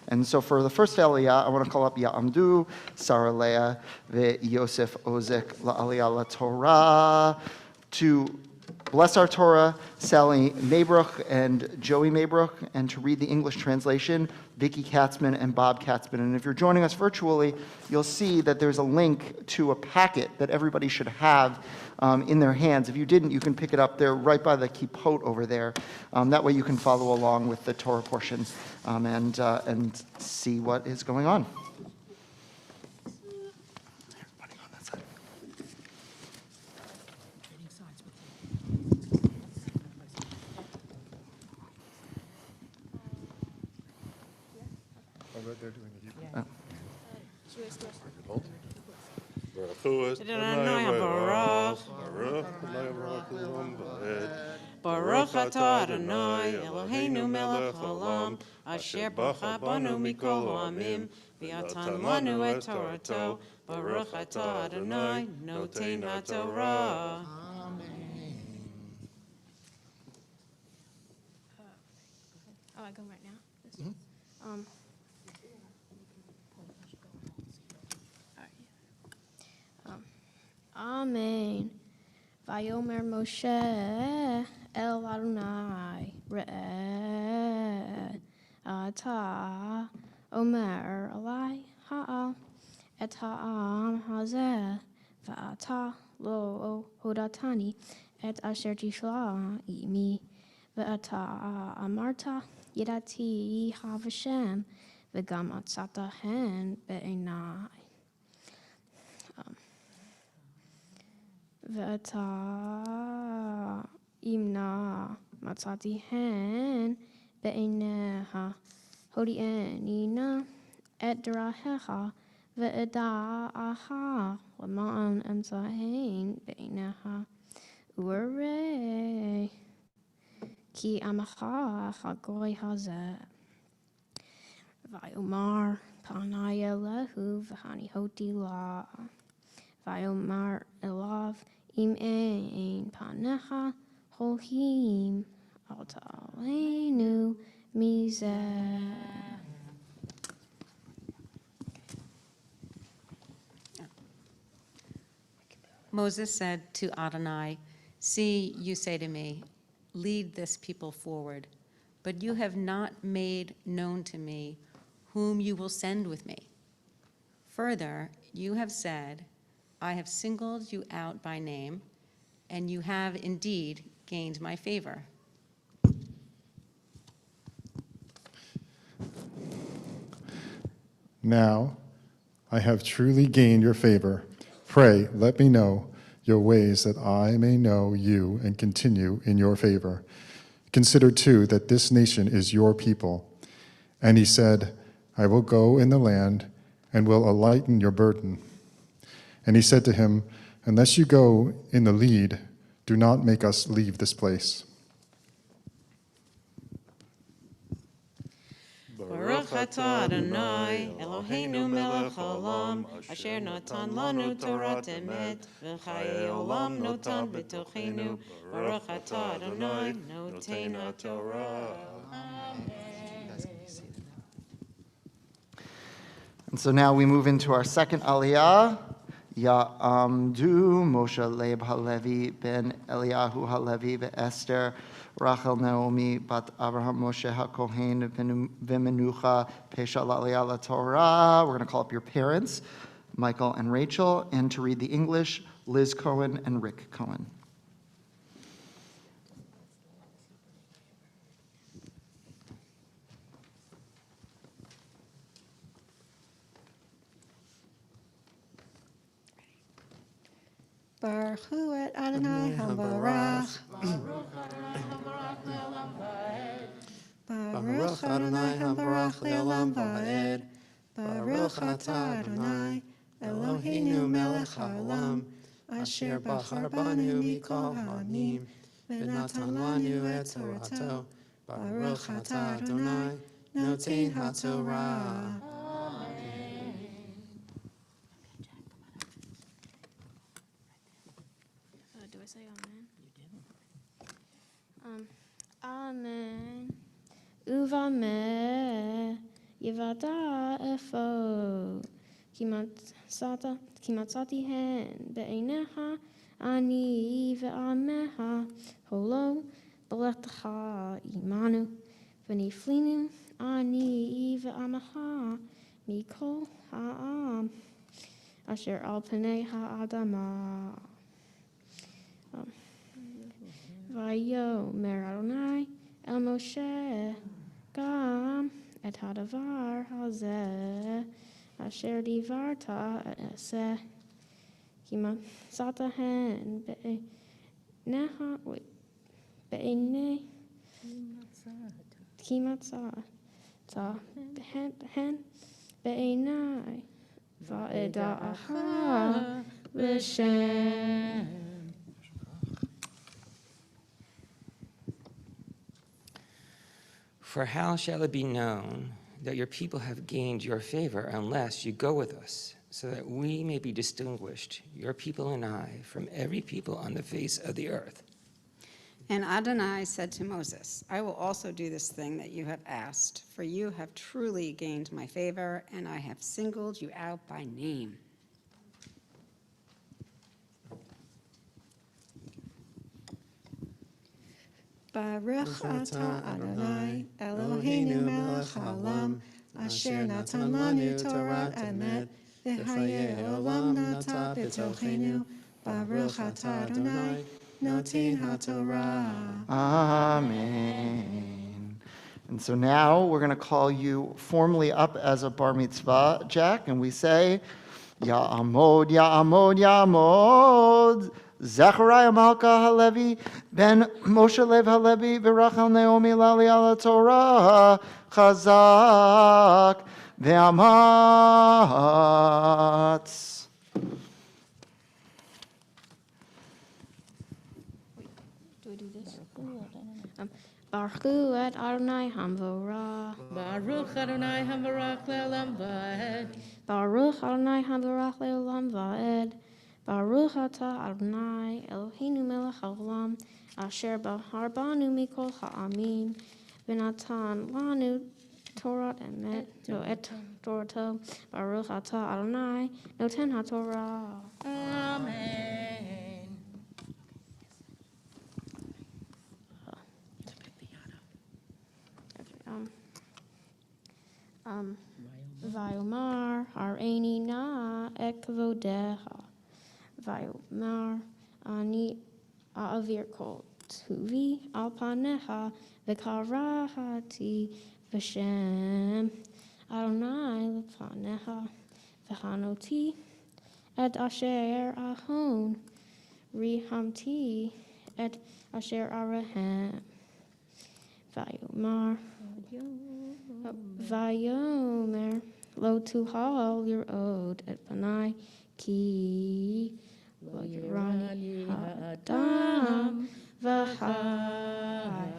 And so for the first Aliyah, I want to call up Ya'amdu, Sarah Leah, Yosef Ozek, La'aliyah La Torah, to bless our Torah, Sally Maybrook and Joey Maybrook, and to read the English translation, Vicky Katzman and Bob Katzman. And if you're joining us virtually, you'll see that there's a link to a packet that everybody should have in their hands. If you didn't, you can pick it up there right by the kippot over there. That way you can follow along with the Torah portion and see what is going on. Everybody on that side. Baruch atah Adonai Eloheinu melech haolam asher bacha banu mikol ha'amim v'natan lanu et Torato. Baruch atah Adonai noten haTorah. Oh, I go right now? Amen. Vayomer Moshe El Adonai Re'eh Ata Omer Alai Ha'al Et Ha'am Hazeh Va'ata Lo Hodatani Et Asher Tishla Imi Va'ata Amarta Yidati Havashem V'gam Atzata Hen Be'enai V'ata imna matzati hen be'eineha hodi'enina et drahecha ve'eda'aha lama'an emzahen be'eineha u'arei ki amacha chagoy hazeh v'ayomar panay elehu v'hani hoti la v'ayomar elav im ein panecha hohim al ta'aleinu mizeh. Moses said to Adonai, "See, you say to me, lead this people forward, but you have not made known to me whom you will send with me. Further, you have said, I have singled you out by name, and you have indeed gained my favor." Now I have truly gained your favor. Pray, let me know your ways that I may know you and continue in your favor. Consider too that this nation is your people. And he said, I will go in the land and will lighten your burden. And he said to him, unless you go in the lead, do not make us leave this place. Baruch atah Adonai Eloheinu melech haolam asher natan lanu Torat emet v'chayei olam notan b'tochenu. Baruch atah Adonai noten haTorah. And so now we move into our second aliyah. Ya'amdu Moshe Leib Halevi ben Eliyahu Halevi ve'Esther Rachel Naomi bat Abraham Moshe HaKohen v'Menucha Pesha La'aliyah LaTorah. We're going to call up your parents, Michael and Rachel, and to read the English, Liz Cohen and Rick Cohen. Baruch hu et Adonai habarach. Baruch Baruch Adonai HaBarach Le'olam Va'ed. Baruch Atah Adonai, Eloheinu melech haolam, asher bachar banu mikol ha'amim, v'natan lanu et Torato. Baruch Atah Adonai, noten haTorah. Do I say amen? Amen. Uvame yivada efo kimatsati hen be'eneha ani ve'ameha holo b'letecha imanu v'niflinu ani ve'amaha mikol ha'am asher al pnei ha'adama. Vayomer Adonai el Moshe gam et hadavar hazeh asher divarta eseh kimatzata hen be'eneha be'ene kimatzata hen be'enai va'eda'aha l'shem. For how shall it be known that your people have gained your favor unless you go with us, so that we may be distinguished, your people and I, from every people on the face of the earth? And Adonai said to Moses, I will also do this thing that you have asked, for you have truly gained my favor, and I have singled you out by name. Baruch atah Adonai, Eloheinu melech haolam, asher natan lanu Torat emet, v'chayei olam nata b'tochenu. Baruch atah Adonai, noten haTorah. Amen. And so now we're going to call you formally up as a bar mitzvah, Jack, and we say, Ya'amod, Ya'amod, Ya'amod. Zechariah Malka Halevi ben Moshe Lev Halevi v'Rachel Naomi Lali ala Torah Chazak ve'amatz. Do I do this? Baruch hu et Adonai hamvorah. Baruch Adonai HaBarach Le'olam Va'ed. Baruch Adonai hamvorach le'olam va'ed. Baruch atah Adonai Eloheinu melech haolam asher bahar banu mikol ha'amim v'natan lanu Torat emet et Torato. Baruch atah Adonai noten haTorah. Amen. Vayomar hareini na et kavodeha. Vayomar ani a'avir kol tuvi al paneha v'karahati v'shem Adonai lepaneha v'hanoti et asher ahon rihamti et asher arahem. Vayomer lo tuhal yirod et panai ki lo yirani ha'adam v'chai.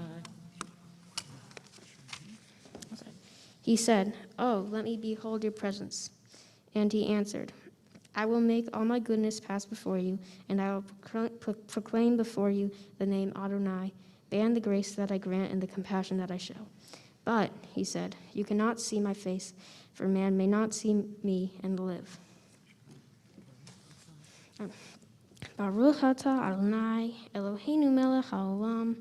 He said, oh, let me behold your presence. And he answered, I will make all my goodness pass before you, and I will proclaim before you the name Adonai, and the grace that I grant and the compassion that I show. But, he said, you cannot see my face, for man may not see me and live. Baruch atah Adonai, Eloheinu melech haolam,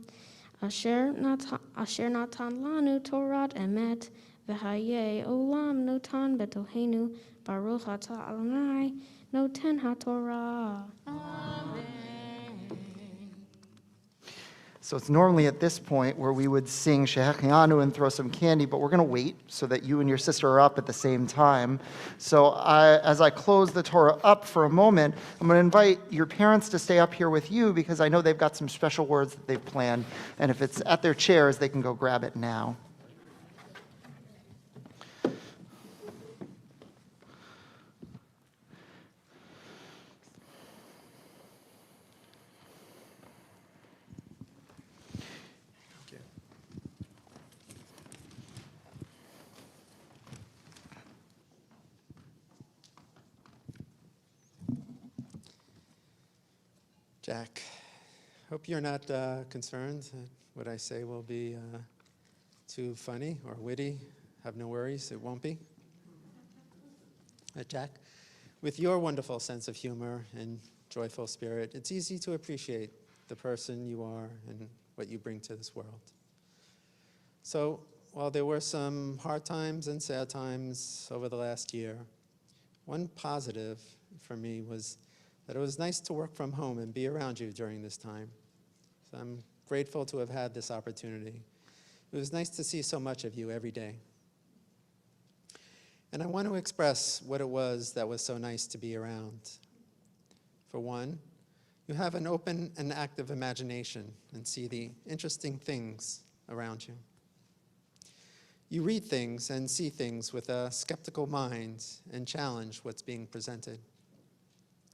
asher natan lanu Torat emet, v'chayei olam notan betohenu. Baruch atah Adonai, noten haTorah. So it's normally at this point where we would sing Shehechianu and throw some candy, but we're going to wait so that you and your sister are up at the same time. So as I close the Torah up for a moment, I'm going to invite your parents to stay up here with you because I know they've got some special words that they've planned. And if it's at their chairs, they can go grab it now. Jack, hope you're not concerned that what I say will be too funny or witty. Have no worries, it won't be. Jack, with your wonderful sense of humor and joyful spirit, it's easy to appreciate the person you are and what you bring to this world. So, while there were some hard times and sad times over the last year, one positive for me was that it was nice to work from home and be around you during this time. So I'm grateful to have had this opportunity. It was nice to see so much of you every day. And I want to express what it was that was so nice to be around. For one, you have an open and active imagination and see the interesting things around you. You read things and see things with a skeptical mind and challenge what's being presented.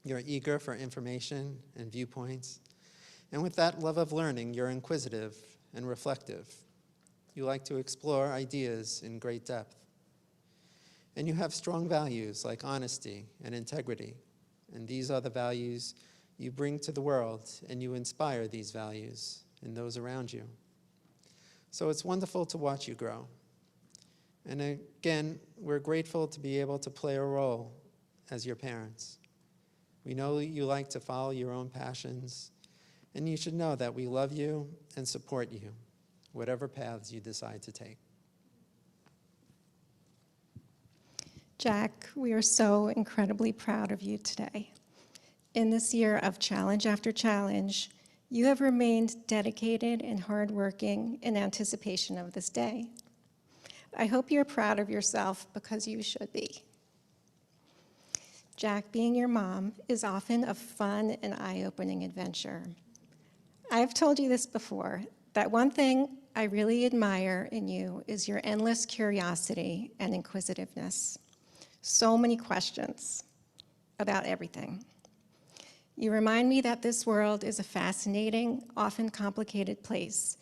You're eager for information and viewpoints, and with that love of learning, you're inquisitive and reflective. You like to explore ideas in great depth. And you have strong values like honesty and integrity, and these are the values you bring to the world, and you inspire these values in those around you. So it's wonderful to watch you grow. And again, we're grateful to be able to play a role as your parents. We know you like to follow your own passions, and you should know that we love you and support you, whatever paths you decide to take. Jack, we are so incredibly proud of you today. In this year of challenge after challenge, you have remained dedicated and hardworking in anticipation of this day. I hope you're proud of yourself because you should be. Jack, being your mom is often a fun and eye-opening adventure. I've told you this before, that one thing I really admire in you is your endless curiosity and inquisitiveness. So many questions about everything. You remind me that this world is a fascinating, often complicated place,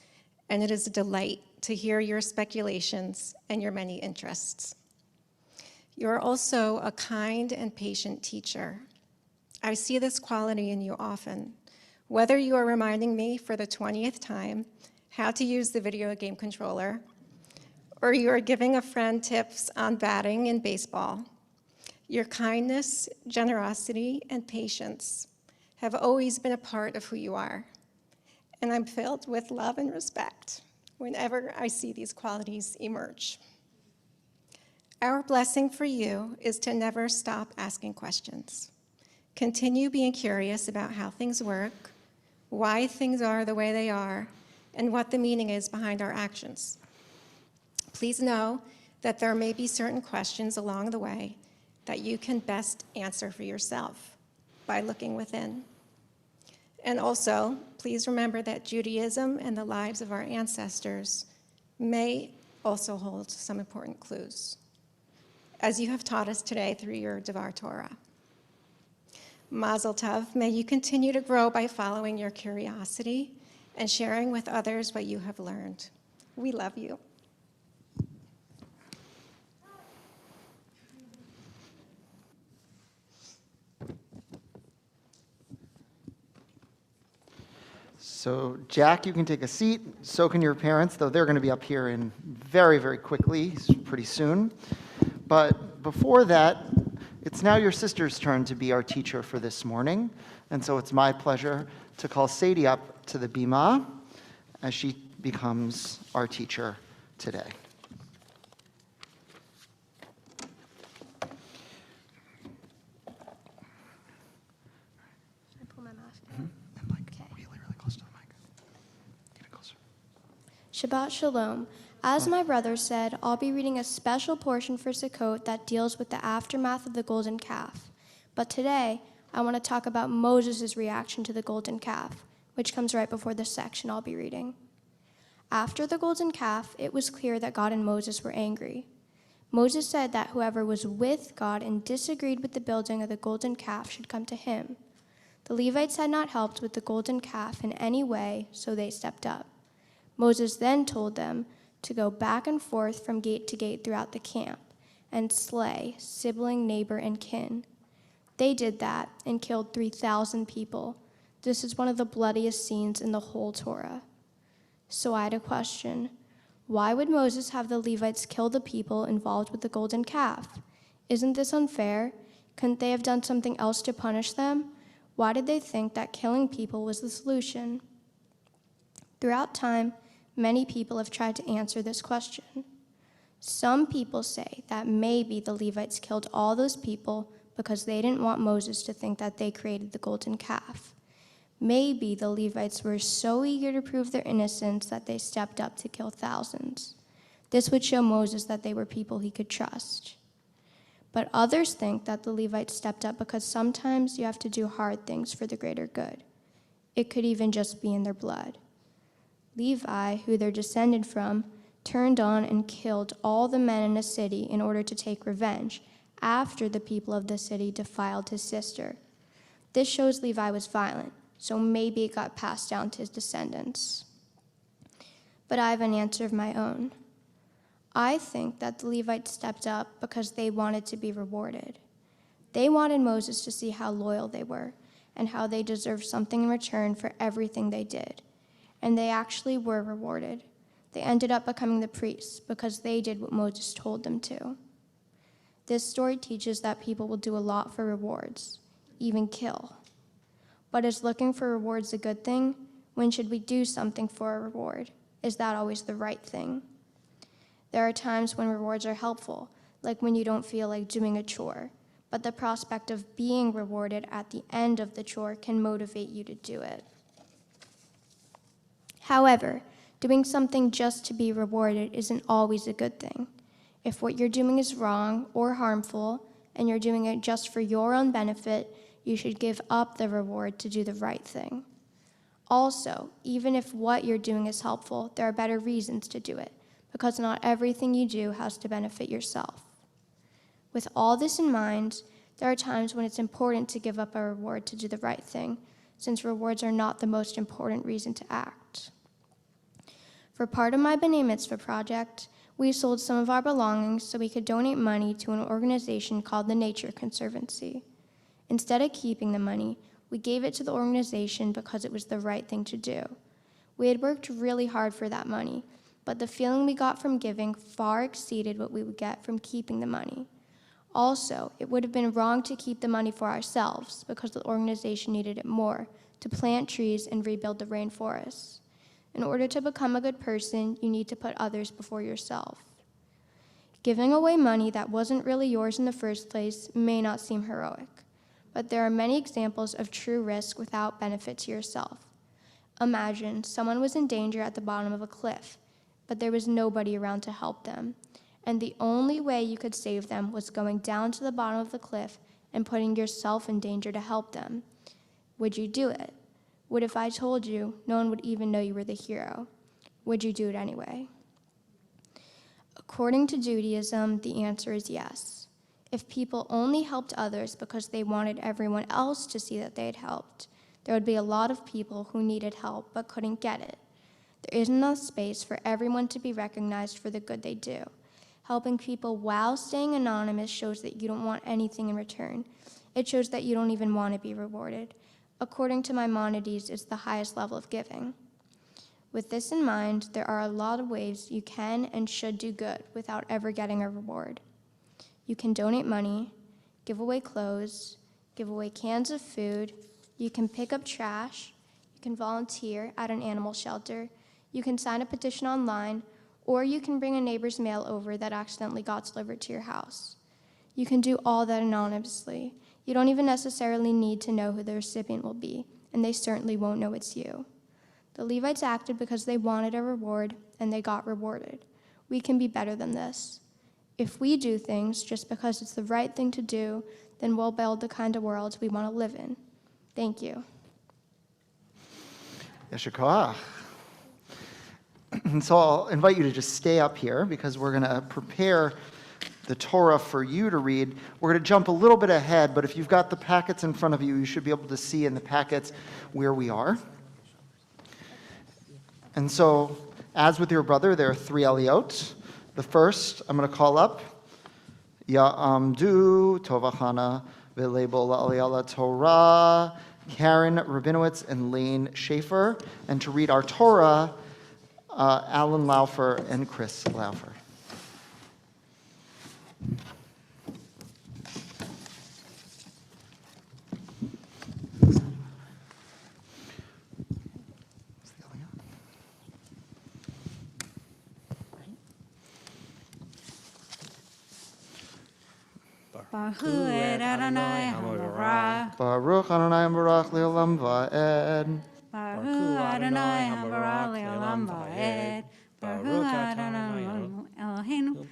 and it is a delight to hear your speculations and your many interests. You are also a kind and patient teacher. I see this quality in you often, whether you are reminding me for the 20th time how to use the video game controller, or you are giving a friend tips on batting in baseball. Your kindness, generosity, and patience have always been a part of who you are, and I'm filled with love and respect whenever I see these qualities emerge. Our blessing for you is to never stop asking questions. Continue being curious about how things work, why things are the way they are, and what the meaning is behind our actions. Please know that there may be certain questions along the way that you can best answer for yourself by looking within. And also, please remember that Judaism and the lives of our ancestors may also hold some important clues, as you have taught us today through your Devar Torah. Mazel Tov, may you continue to grow by following your curiosity and sharing with others what you have learned. We love you. So, Jack, you can take a seat. So can your parents, though they're going to be up here in very, very quickly, pretty soon. But before that, it's now your sister's turn to be our teacher for this morning. And so it's my pleasure to call Sadie up to the bima as she becomes our teacher today. Shabbat Shalom. As my brother said, I'll be reading a special portion for Sukkot that deals with the aftermath of the golden calf. But today, I want to talk about Moses' reaction to the golden calf, which comes right before the section I'll be reading. After the golden calf, it was clear that God and Moses were angry. Moses said that whoever was with God and disagreed with the building of the golden calf should come to him. The Levites had not helped with the golden calf in any way, so they stepped up. Moses then told them to go back and forth from gate to gate throughout the camp and slay sibling, neighbor, and kin. They did that and killed 3,000 people. This is one of the bloodiest scenes in the whole Torah. So I had a question. Why would Moses have the Levites kill the people involved with the golden calf? Isn't this unfair? Couldn't they have done something else to punish them? Why did they think that killing people was the solution? Throughout time, many people have tried to answer this question. Some people say that maybe the Levites killed all those people because they didn't want Moses to think that they created the golden calf. Maybe the Levites were so eager to prove their innocence that they stepped up to kill thousands. This would show Moses that they were people he could trust. But others think that the Levites stepped up because sometimes you have to do hard things for the greater good. It could even just be in their blood. Levi, who they're descended from, turned on and killed all the men in a city in order to take revenge after the people of the city defiled his sister. This shows Levi was violent, so maybe it got passed down to his descendants. But I have an answer of my own. I think that the Levites stepped up because they wanted to be rewarded. They wanted Moses to see how loyal they were and how they deserved something in return for everything they did. And they actually were rewarded. They ended up becoming the priests because they did what Moses told them to. This story teaches that people will do a lot for rewards, even kill. But is looking for rewards a good thing? When should we do something for a reward? Is that always the right thing? There are times when rewards are helpful, like when you don't feel like doing a chore, but the prospect of being rewarded at the end of the chore can motivate you to do it. However, doing something just to be rewarded isn't always a good thing. If what you're doing is wrong or harmful, and you're doing it just for your own benefit, you should give up the reward to do the right thing. Also, even if what you're doing is helpful, there are better reasons to do it, because not everything you do has to benefit yourself. With all this in mind, there are times when it's important to give up a reward to do the right thing, since rewards are not the most important reason to act. For part of my B'nai Mitzvah project, we sold some of our belongings so we could donate money to an organization called the Nature Conservancy. Instead of keeping the money, we gave it to the organization because it was the right thing to do. We had worked really hard for that money, but the feeling we got from giving far exceeded what we would get from keeping the money. Also, it would have been wrong to keep the money for ourselves because the organization needed it more to plant trees and rebuild the rainforests. In order to become a good person, you need to put others before yourself. Giving away money that wasn't really yours in the first place may not seem heroic, but there are many examples of true risk without benefit to yourself. Imagine someone was in danger at the bottom of a cliff, but there was nobody around to help them, and the only way you could save them was going down to the bottom of the cliff and putting yourself in danger to help them. Would you do it? What if I told you no one would even know you were the hero? Would you do it anyway? According to Judaism, the answer is yes. If people only helped others because they wanted everyone else to see that they had helped, there would be a lot of people who needed help but couldn't get it. There isn't enough space for everyone to be recognized for the good they do. Helping people while staying anonymous shows that you don't want anything in return. It shows that you don't even want to be rewarded. According to Maimonides, it's the highest level of giving. With this in mind, there are a lot of ways you can and should do good without ever getting a reward. You can donate money, give away clothes, give away cans of food, you can pick up trash, you can volunteer at an animal shelter, you can sign a petition online, or you can bring a neighbor's mail over that accidentally got delivered to your house. You can do all that anonymously. You don't even necessarily need to know who the recipient will be, and they certainly won't know it's you. The Levites acted because they wanted a reward, and they got rewarded. We can be better than this. If we do things just because it's the right thing to do, then we'll build the kind of world we want to live in. Thank you. Yesher koach. So I'll invite you to just stay up here because we're going to prepare the Torah for you to read. We're going to jump a little bit ahead, but if you've got the packets in front of you, you should be able to see in the packets where we are. And so, as with your brother, there are 3 Eliot. The first, I'm going to call up Ya'amdu Tovachana V'lebol Aliyah Torah Karen Rabinowitz and Lane Schaefer. And to read our Torah, Alan Laufer and Chris Laufer. Baruch et Adonai HaMorach. Baruch Adonai Barach Le'olam Va'ed. Baruch Adonai HaMorach Le'olam Va'ed. Baruch Adonai Eloheinu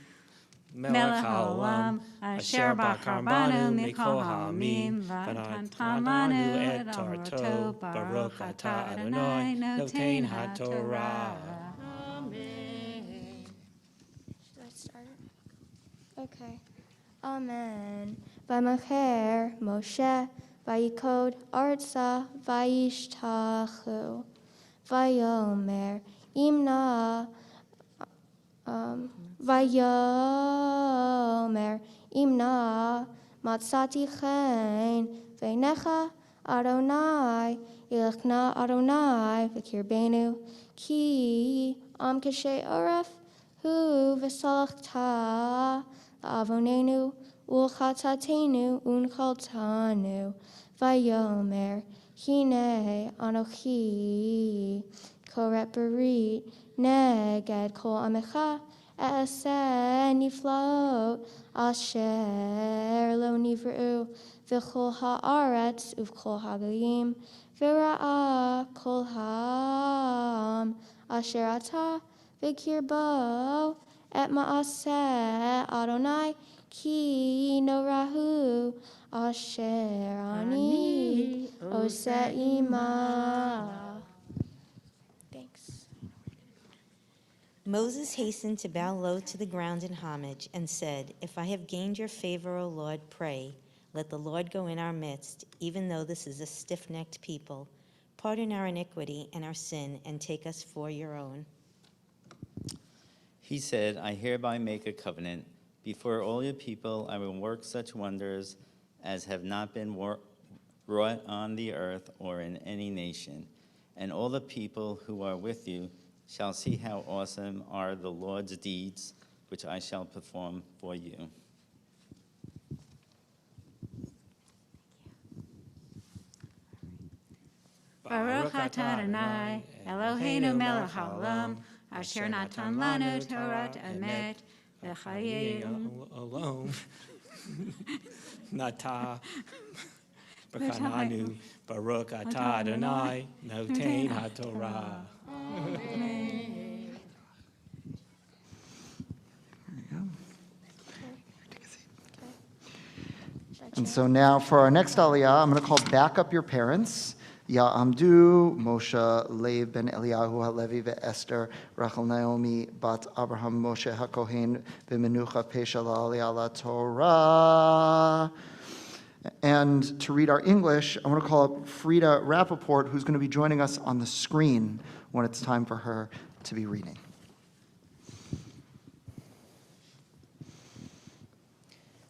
Melech HaOlam Asher Bachar Banu Mikol Ha'amim V'natan Lanu et Torto. Baruch Atah Adonai Notein HaTorah. Should I start? Okay. Amen. Vaymacher Moshe, Vayikod Artsa, Vayishtachu, Vayomer Imna, Vayomer Imna, Matzati Chen, Veinecha Adonai, Ilchna Adonai, Vikirbenu, Ki Am Kashe Oref, Hu Vesalachta. Avonenu, ulchatatenu, unchaltanu, vayomer, hine, anochi, koret berit, neged kol amecha, eseh niflaot, asher lo nivru, v'chol haaretz, uv'chol hagoyim, v'ra'a kol ha'am, asher ata, v'kirbo, et maaseh Adonai ki norahu asher ani oseh ima. Thanks. Moses hastened to bow low to the ground in homage and said, "If I have gained your favor, O Lord, pray, let the Lord go in our midst, even though this is a stiff-necked people. Pardon our iniquity and our sin, and take us for your own." He said, "I hereby make a covenant. Before all your people, I will work such wonders as have not been wrought on the earth or in any nation. And all the people who are with you shall see how awesome are the Lord's deeds, which I shall perform for you." Baruch atah Adonai Eloheinu melech haolam asher natan lanu Torah emet v'chayim olam nata b'chananu Baruch atah Adonai notein haTorah. And so now for our next aliyah, I'm going to call back up your parents. Ya'amdu, Moshe, Lev ben Eliyahu Halevi ve'Esther, Rachel Naomi, Bat Abraham Moshe HaKohen, ve'Menucha Pesha la'aliyah la'Torah. And to read our English, I want to call up Frida Rappaport, who's going to be joining us on the screen when it's time for her to be reading.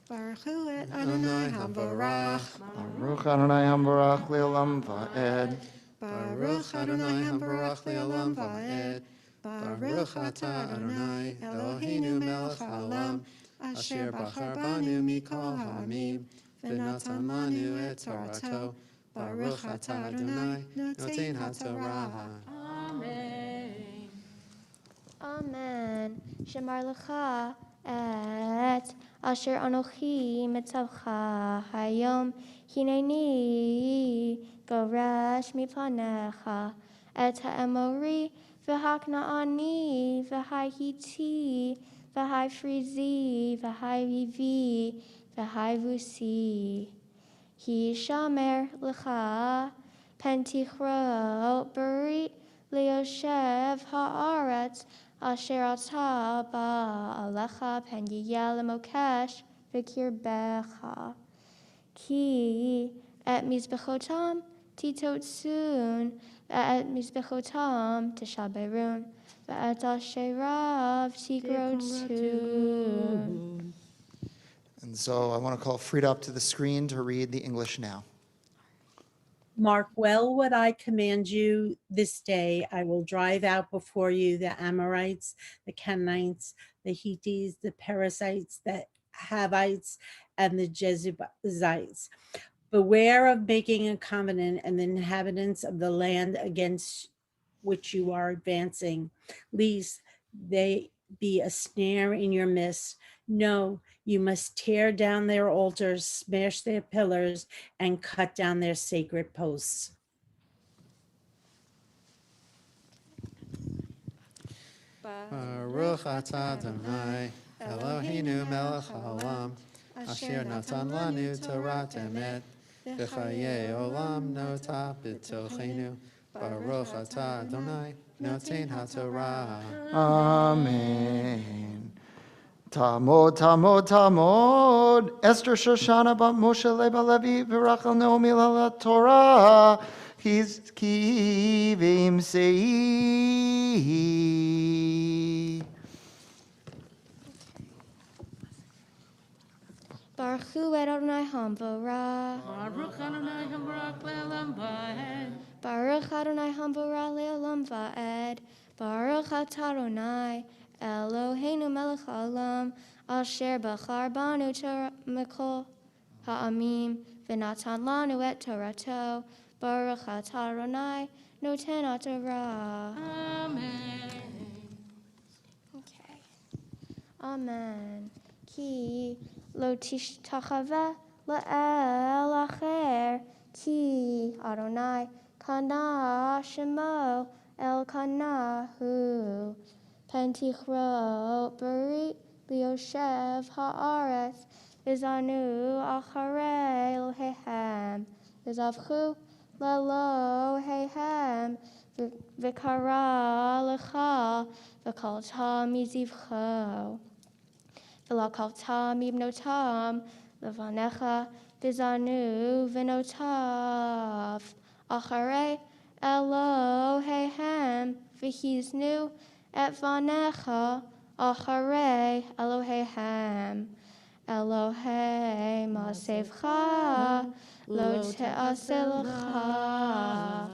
Baruch hu et Adonai HaBarach. Baruch Adonai HaBarach Le'olam Va'ed. Baruch Adonai HaBarach Le'olam Va'ed. Baruch atah Adonai Eloheinu melech haolam asher bachar banu mikol ha'amim v'natan lanu et Torato. Baruch atah Adonai notein haTorah. Amen. Amen. Shemar lecha et asher anochi mitzavcha hayom hineni goresh mipanecha et ha'emori v'haknaani v'hahiti v'hafrizi v'havivi v'havusi hishamer lecha pentichro berit leoshev haaretz asher atah ba'alecha pen yiyeh lemokesh v'kirbecha ki et mizbechotam titotsun ve'et mizbechotam tishaberun ve'et asherav tigrotun. And so I want to call Frida up to the screen to read the English now. Mark well what I command you this day. I will drive out before you the Amorites, the Canaanites, the Hittites, the Perizzites, the Havites, and the Jebusites. Beware of making a covenant and the inhabitants of the land against which you are advancing, lest they be a snare in your midst. No, you must tear down their altars, smash their pillars, and cut down their sacred posts. Baruch atah Adonai, Eloheinu melech haolam, asher natan lanu Torat emet, v'chayei olam nota b'tochenu. Baruch atah Adonai, noten haTorah. Amen. Tamod, Tamod, Tamod. Esther Shoshana bat Moshe Leba Levi v'Rachel Naomi la Torah. He's kivim sei. Baruch Hu Adonai Hamvara. Baruch Adonai Hambarak Le'olam Va'ed. Baruch Adonai Hamvara Le'olam Va'ed. Baruch Atah Adonai Eloheinu melech haolam asher bachar banu Torah mikol ha'amim v'natan lanu et Torato. Baruch Atah Adonai noten haTorah. Amen. Okay. Amen. Ki lo tishtachave la'el acher ki Adonai kana shemo el kana hu pentichro beri lioshev haaretz v'zanu acharei Elohehem v'zavchu l'Elohehem v'kara lecha v'kalta mizivcho v'lakalta mibnotam levanecha v'zanu v'notav acharei Elohehem v'hiznu et vanecha acharei Elohehem Elohei ma'asevcha lo te'aselecha.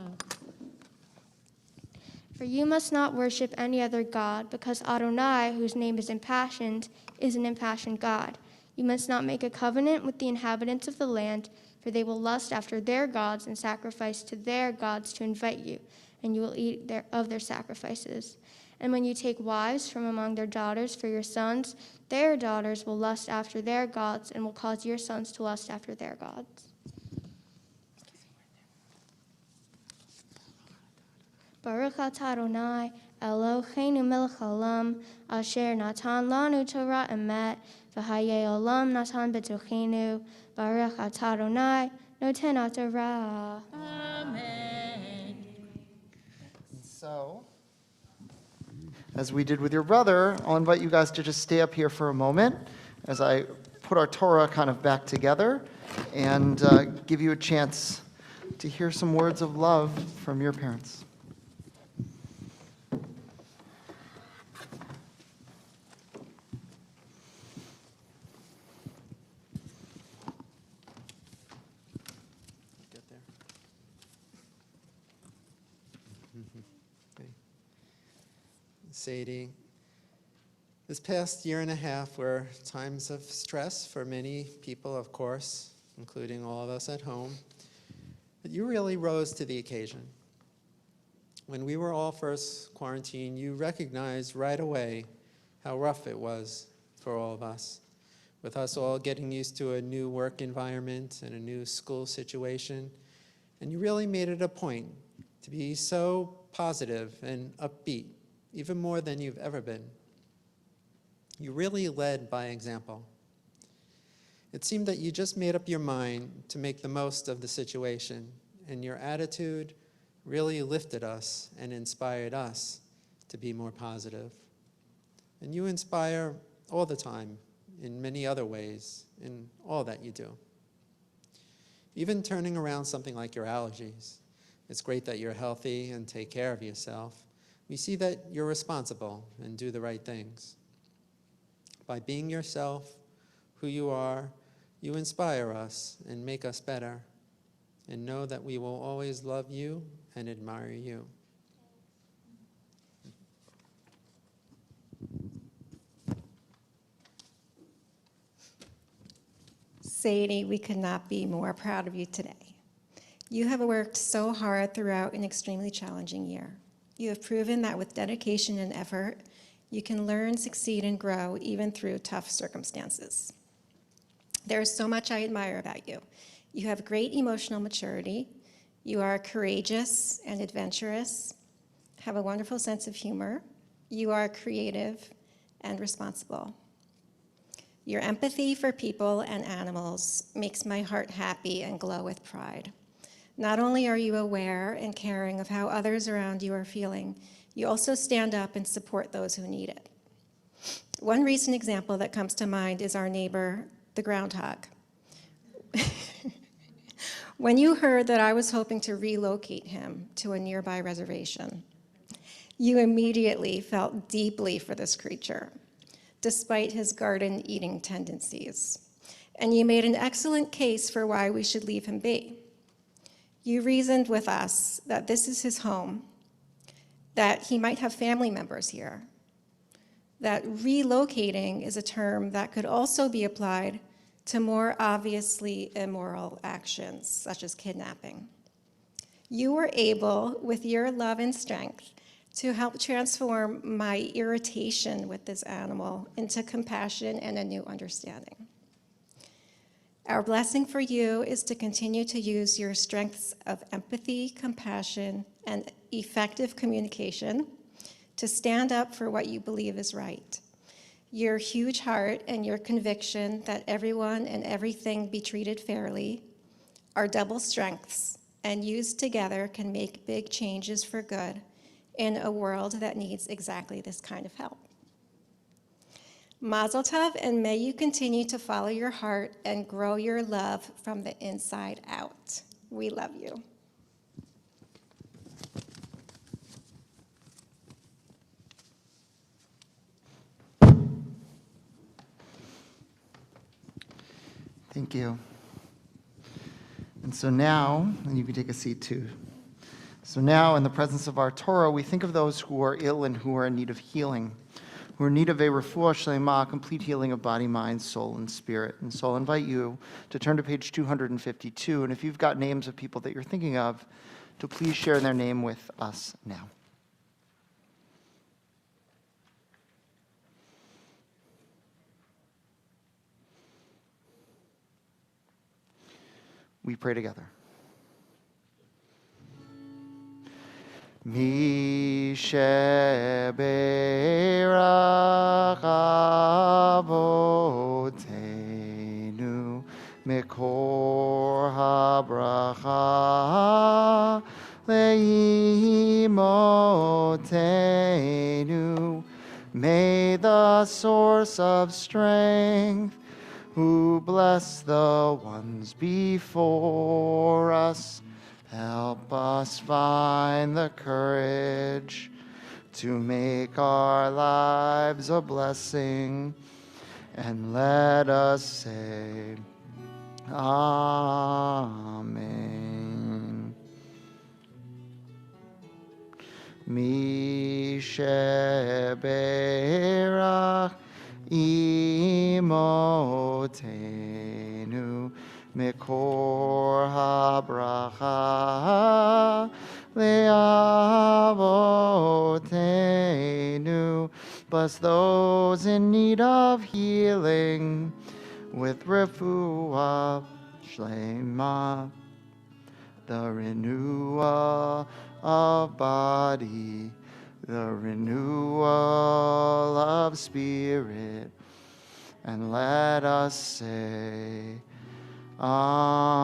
For you must not worship any other God, because Adonai, whose name is impassioned, is an impassioned God. You must not make a covenant with the inhabitants of the land, for they will lust after their gods and sacrifice to their gods to invite you, and you will eat of their sacrifices. And when you take wives from among their daughters for your sons, their daughters will lust after their gods and will cause your sons to lust after their gods. Baruch atah Adonai, Eloheinu melech haolam, asher natan lanu Torah emet, v'hayei olam natan b'tochenu. Baruch atah Adonai, noten haTorah. Amen. So, as we did with your brother, I'll invite you guys to just stay up here for a moment as I put our Torah kind of back together and give you a chance to hear some words of love from your parents. Sadie, this past year and a half were times of stress for many people, of course, including all of us at home, but you really rose to the occasion. When we were all first quarantined, you recognized right away how rough it was for all of us, with us all getting used to a new work environment and a new school situation, and you really made it a point to be so positive and upbeat, even more than you've ever been. You really led by example. It seemed that you just made up your mind to make the most of the situation, and your attitude really lifted us and inspired us to be more positive. And you inspire all the time in many other ways in all that you do. Even turning around something like your allergies. It's great that you're healthy and take care of yourself. We see that you're responsible and do the right things. By being yourself, who you are, you inspire us and make us better. and know that we will always love you and admire you. Sadie, we could not be more proud of you today. You have worked so hard throughout an extremely challenging year. You have proven that with dedication and effort, you can learn, succeed, and grow even through tough circumstances. There is so much I admire about you. You have great emotional maturity. You are courageous and adventurous, have a wonderful sense of humor. You are creative and responsible. Your empathy for people and animals makes my heart happy and glow with pride. Not only are you aware and caring of how others around you are feeling, you also stand up and support those who need it. One recent example that comes to mind is our neighbor, the groundhog. When you heard that I was hoping to relocate him to a nearby reservation, you immediately felt deeply for this creature, despite his garden-eating tendencies. And you made an excellent case for why we should leave him be. You reasoned with us that this is his home, that he might have family members here, that relocating is a term that could also be applied to more obviously immoral actions, such as kidnapping. You were able, with your love and strength, to help transform my irritation with this animal into compassion and a new understanding. Our blessing for you is to continue to use your strengths of empathy, compassion, and effective communication to stand up for what you believe is right. Your huge heart and your conviction that everyone and everything be treated fairly are double strengths, and used together can make big changes for good in a world that needs exactly this kind of help. Mazel tov, and may you continue to follow your heart and grow your love from the inside out. We love you. Thank you. And so now, and you can take a seat too. So now, in the presence of Arturo, we think of those who are ill and who are in need of healing, who are in need of a refuah shlema, complete healing of body, mind, soul, and spirit. And so I'll invite you to turn to page 252, and if you've got names of people that you're thinking of, to please share their name with us now. We pray together. Mi sheberach avotenu mikor habracha leimotenu. May the source of strength, who bless the ones before us, help us find the courage to make our lives a blessing, and let us say, Amen. Mi sheberach imotenu mikor habracha leavotenu. Bless those in need of healing with refuah shlema, the renewal of body, the renewal of spirit, and let us say, Amen.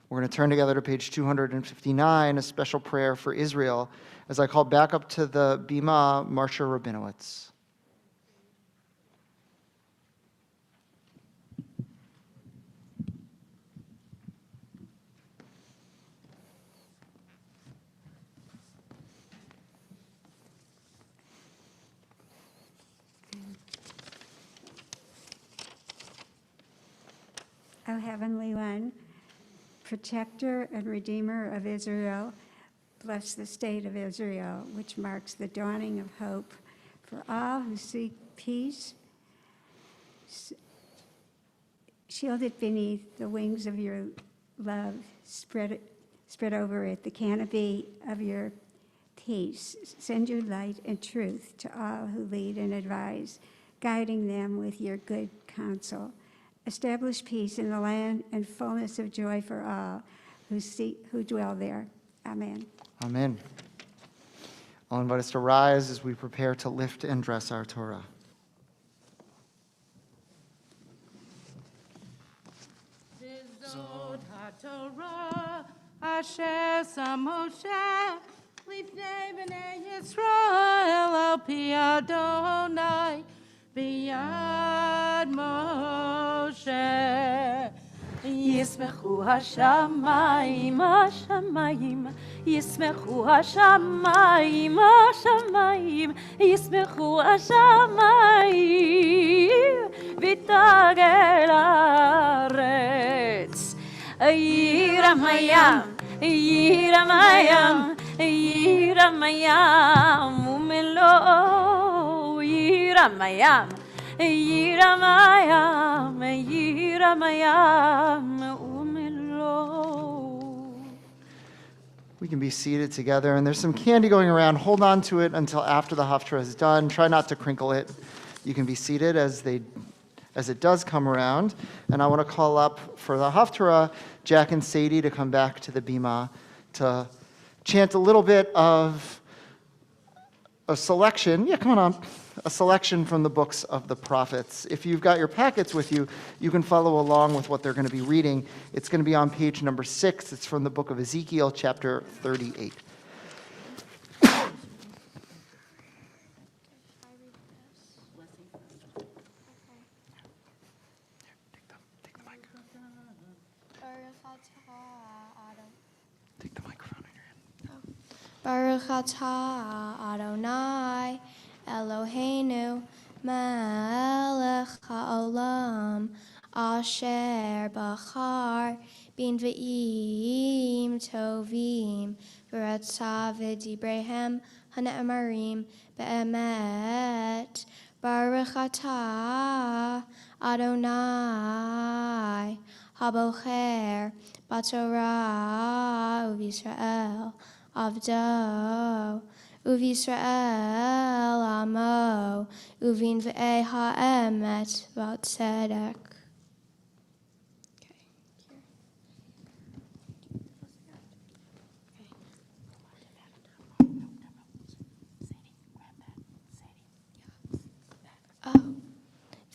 We're going to turn together to page 259, a special prayer for Israel, as I call back up to the Bima Marsha Rabinowitz. O Heavenly One, Protector and Redeemer of Israel, bless the state of Israel, which marks the dawning of hope for all who seek peace. Shield it beneath the wings of your love, spread over it the canopy of your peace. Send your light and truth to all who lead and advise, guiding them with your good counsel. Establish peace in the land and fullness of joy for all who dwell there. Amen. Amen. I'll invite us to rise as we prepare to lift and dress our Torah. Zod HaTorah Asher Sam Moshe Lifnei Bnei Yisrael Al Pi Adonai Biyad Moshe Yismechu Hashamayim Hashamayim Yismechu Hashamayim Hashamayim Yismechu Hashamayim V'tagel haaretz Yiram hayam Yiram hayam Yiram hayam Umelo Yiram hayam Yiram hayam Yiram hayam Umelo. We can be seated together, and there's some candy going around. Hold on to it until after the Haftarah is done. Try not to crinkle it. You can be seated as it does come around. And I want to call up for the Haftarah, Jack and Sadie to come back to the bima to chant a little bit of a selection. Yeah, come on. A selection from the books of the prophets. If you've got your packets with you, you can follow along with what they're going to be reading. It's going to be on page number 6. It's from the book of Ezekiel, chapter 38. Take the microphone in your hand. Baruch atah Adonai Eloheinu melech haolam asher bachar bin ve'im tovim v'ratzav v'dibrehem hane'emarim be'emet Baruch atah Adonai habocher batorah u'Yisrael avdo u'Yisrael amo uvin ve'eh ha'emet v'tzedek.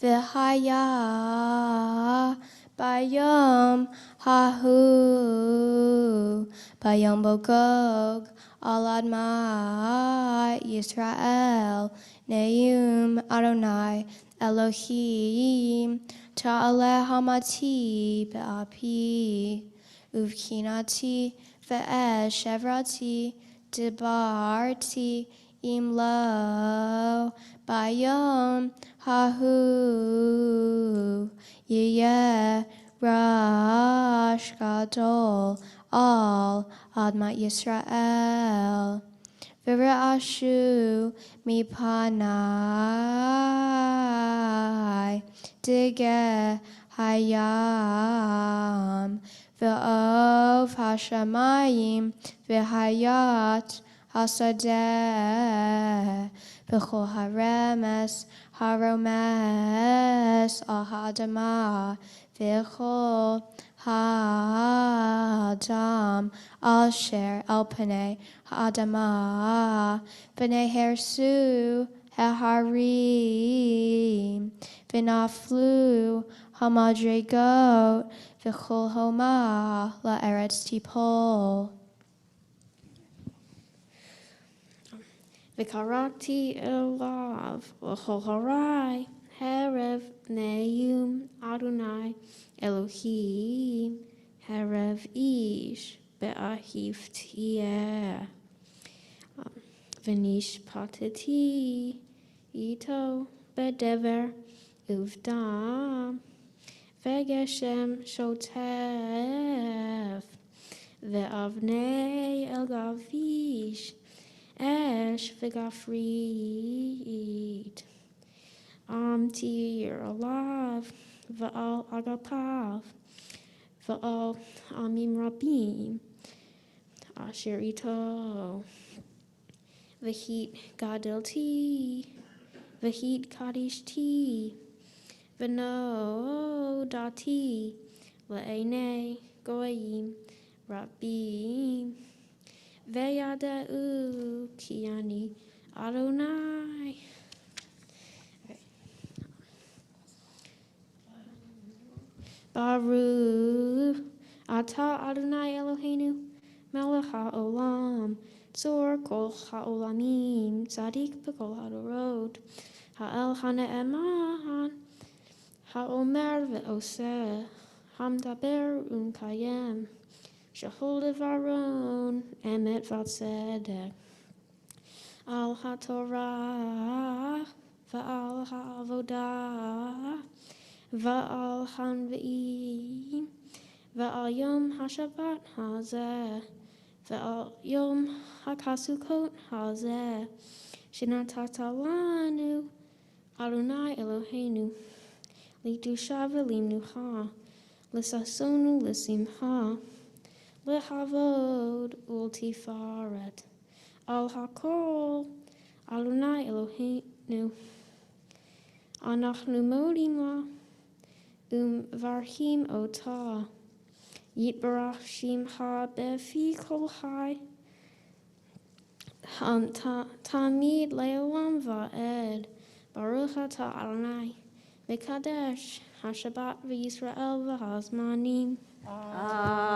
V'haya bayom hahu bayom bogog al admai Yisrael neum Adonai Elohim ta'aleh hamati be'api uvkinati ve'esh evrati debarti imlo bayom hahu yeh rash gadol al admat Yisrael v're'ashu mipanai digeh hayam ve'ov hashamayim v'hayat hasadeh v'chol haremes haromes al ha'adamah v'chol ha'adam asher al panei ha'adamah v'nei hersu ha'harim v'naflu ha'madregot v'chol homa la'eretz tipol. V'karakti elav l'chol harai herev neum Adonai Elohim herev ish be'ahiv tieh v'nish patati ito bedever uvdam Vegeshem Shotef, Ve'avnei El Gavish, Esh Vegafrit, Tir Alav, Ve'al Agapav, Ve'al Amim Rabim, Asher Ito, V'hit Gadel Ti, V'hit Kaddish Ti, V'no Dati, Le'enei Goyim, Rabim, Ve'yadeu Ki Ani Adonai. Baruch Ata Adonai Eloheinu Melech HaOlam Tzor Kol HaOlamim Tzadik B'Kol HaDorot Ha'el HaNe'eman HaOmer Ve'oseh HaMdaber U'Mkayem Shehol Devaron Emet V'Tzedek Al HaTorah V'al HaAvodah Va'al Hanve'im, Va'al Yom HaShabbat Hazeh, Va'al Yom HaKasukot Hazeh, Shenatata lanu Adonai Eloheinu, Litusha v'limnucha, L'sasonu l'simcha, L'havod ultifaret, Al HaKol Adonai Eloheinu, Anachnu modim la, Varhim ota, Yitbarach Shimcha befi kol hai, Tamid leolam va'ed, Baruch atah Adonai, Mekadesh, HaShabbat v'Yisrael v'Hazmanim. Amen.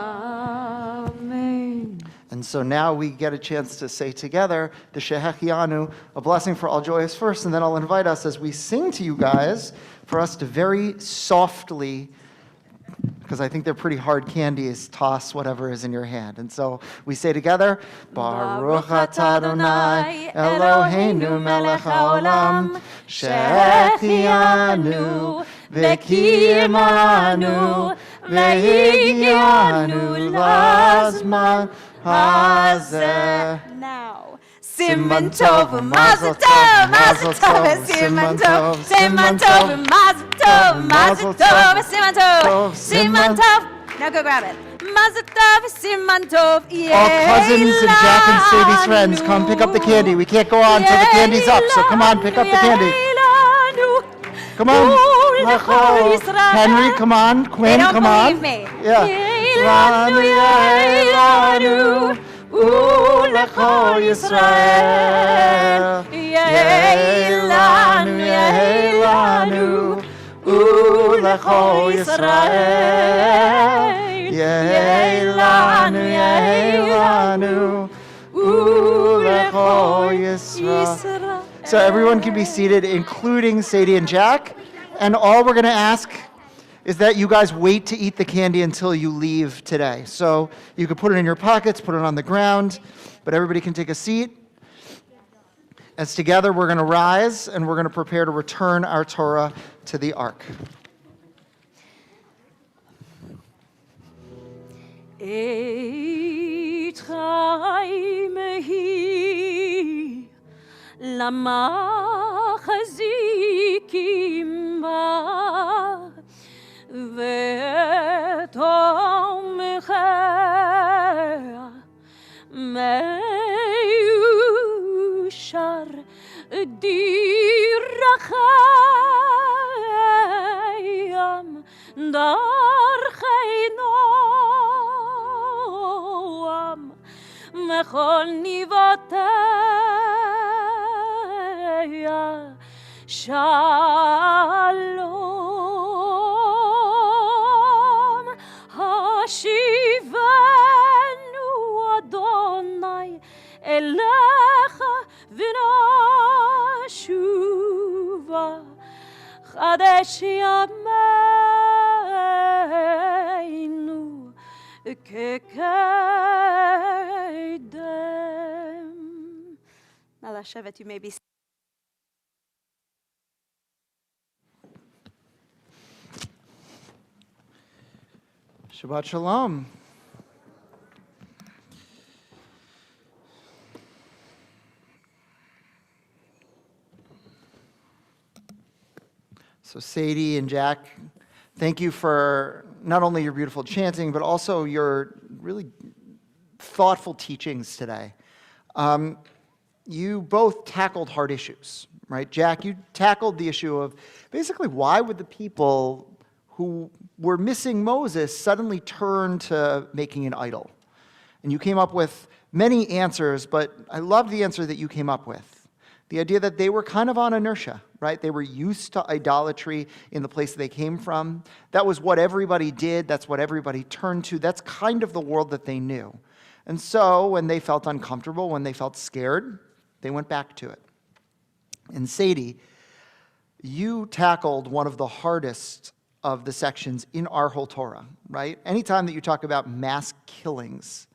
And so now we get a chance to say together the Shehechianu, a blessing for all joyous first, and then I'll invite us as we sing to you guys for us to very softly, because I think they're pretty hard candies, toss whatever is in your hand. And so we say together, Baruch atah Adonai Eloheinu melech haolam, Shehechianu v'kiyemanu v'higianu lazman hazeh. Now, Siman Tov, Mazel Tov, Mazel Tov, Siman Tov, Siman Tov, Mazel Tov, Mazel Tov, Siman Tov, Siman Tov. Now go grab it. Mazel Tov, Siman Tov, All cousins and Jack and Sadie's friends, come pick up the candy. We can't go on till the candy's up, so come on, pick up the candy. Come on. Henry, come on. Quinn, come on. They don't believe me. Yeah. Lanu Yeilanu, U'lecho Yisrael. Yeilanu, Yeilanu, U'lecho Yisrael. Yeilanu, Yeilanu, U'lecho Yisrael. So everyone can be seated, including Sadie and Jack. And all we're going to ask is that you guys wait to eat the candy until you leave today. So you can put it in your pockets, put it on the ground, but everybody can take a seat. As together we're going to rise and we're going to prepare to return our Torah to the ark. Lama chazikim ba ve'tomcha meyushar dirachayam darchaynoam mechol nivoteya Shalom Hashivenu Adonai Elecha v'nashuva Chadesh yameinu kekedem. Now, Lashevet, you may be. Shabbat Shalom. So Sadie and Jack, thank you for not only your beautiful chanting, but also your really thoughtful teachings today. You both tackled hard issues, right? Jack, you tackled the issue of basically why would the people who were missing Moses suddenly turn to making an idol? And you came up with many answers, but I love the answer that you came up with. The idea that they were kind of on inertia, right? They were used to idolatry in the place they came from. That was what everybody did. That's what everybody turned to. That's kind of the world that they knew. And so when they felt uncomfortable, when they felt scared, they went back to it. And Sadie, you tackled one of the hardest of the sections in our whole Torah, right? Anytime that you talk about mass killings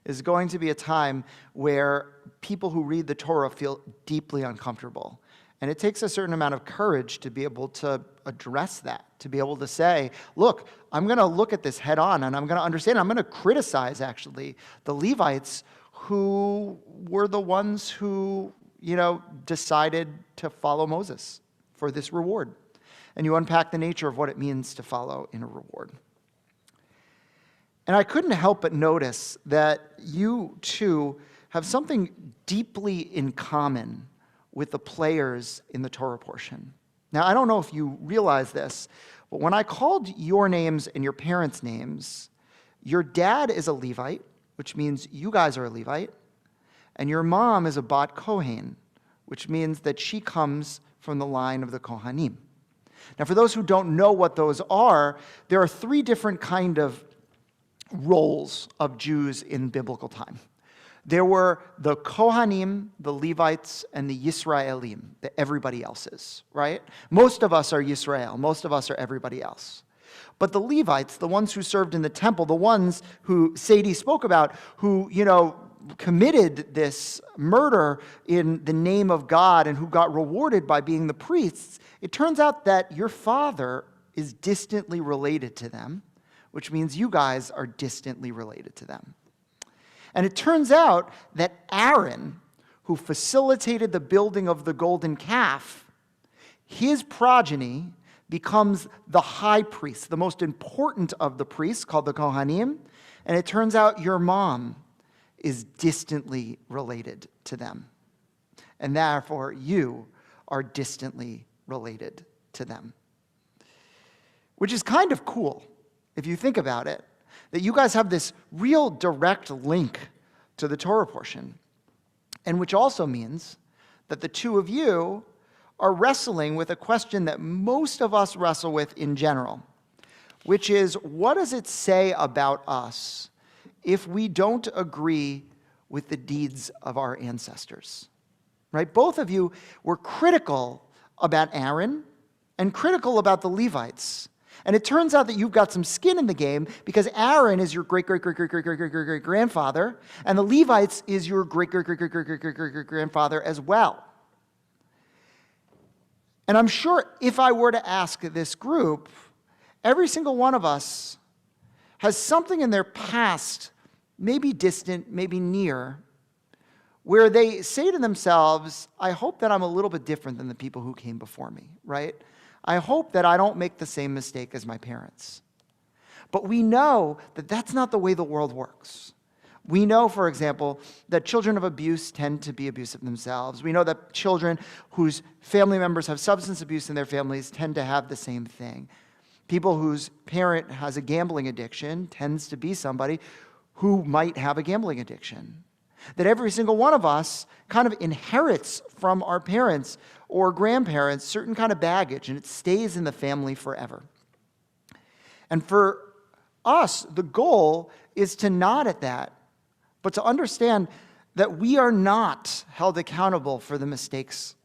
is going to be a time where people who read the Torah feel deeply uncomfortable. And it takes a certain amount of courage to be able to address that, to be able to say, look, I'm going to look at this head on and I'm going to understand. I'm going to criticize, actually, the Levites who were the ones who, decided to follow Moses for this reward. And you unpack the nature of what it means to follow in a reward. And I couldn't help but notice that you, too, have something deeply in common with the players in the Torah portion. Now, I don't know if you realize this, but when I called your names and your parents' names, your dad is a Levite, which means you guys are a Levite, and your mom is a Bat Kohen, which means that she comes from the line of the Kohanim. Now, for those who don't know what those are, there are three different kind of roles of Jews in biblical time. There were the Kohanim, the Levites, and the Yisraelim, the everybody else's, right? Most of us are Yisrael. Most of us are everybody else. But the Levites, the ones who served in the temple, the ones who Sadie spoke about, who, committed this murder in the name of God and who got rewarded by being the priests, it turns out that your father is distantly related to them, which means you guys are distantly related to them. And it turns out that Aaron, who facilitated the building of the golden calf, his progeny becomes the high priest, the most important of the priests, called the Kohanim. And it turns out your mom is distantly related to them. And therefore, you are distantly related to them. Which is kind of cool, if you think about it, that you guys have this real direct link to the Torah portion. And which also means that the two of you are wrestling with a question that most of us wrestle with in general, which is, what does it say about us if we don't agree with the deeds of our ancestors? Right? Both of you were critical about Aaron and critical about the Levites. And it turns out that you've got some skin in the game because Aaron is your great-great-great-great-great-great-great-grandfather, and the Levites is your great-great-great-great-great-great-grandfather as well. And I'm sure if I were to ask this group, every single one of us has something in their past, maybe distant, maybe near, where they say to themselves, I hope that I'm a little bit different than the people who came before me, right? I hope that I don't make the same mistake as my parents. But we know that that's not the way the world works. We know, for example, that children of abuse tend to be abusive themselves. We know that children whose family members have substance abuse in their families tend to have the same thing. People whose parent has a gambling addiction tends to be somebody who might have a gambling addiction. That every single one of us kind of inherits from our parents or grandparents certain kind of baggage, and it stays in the family forever. And for us, the goal is to nod at that, but to understand that we are not held accountable for the mistakes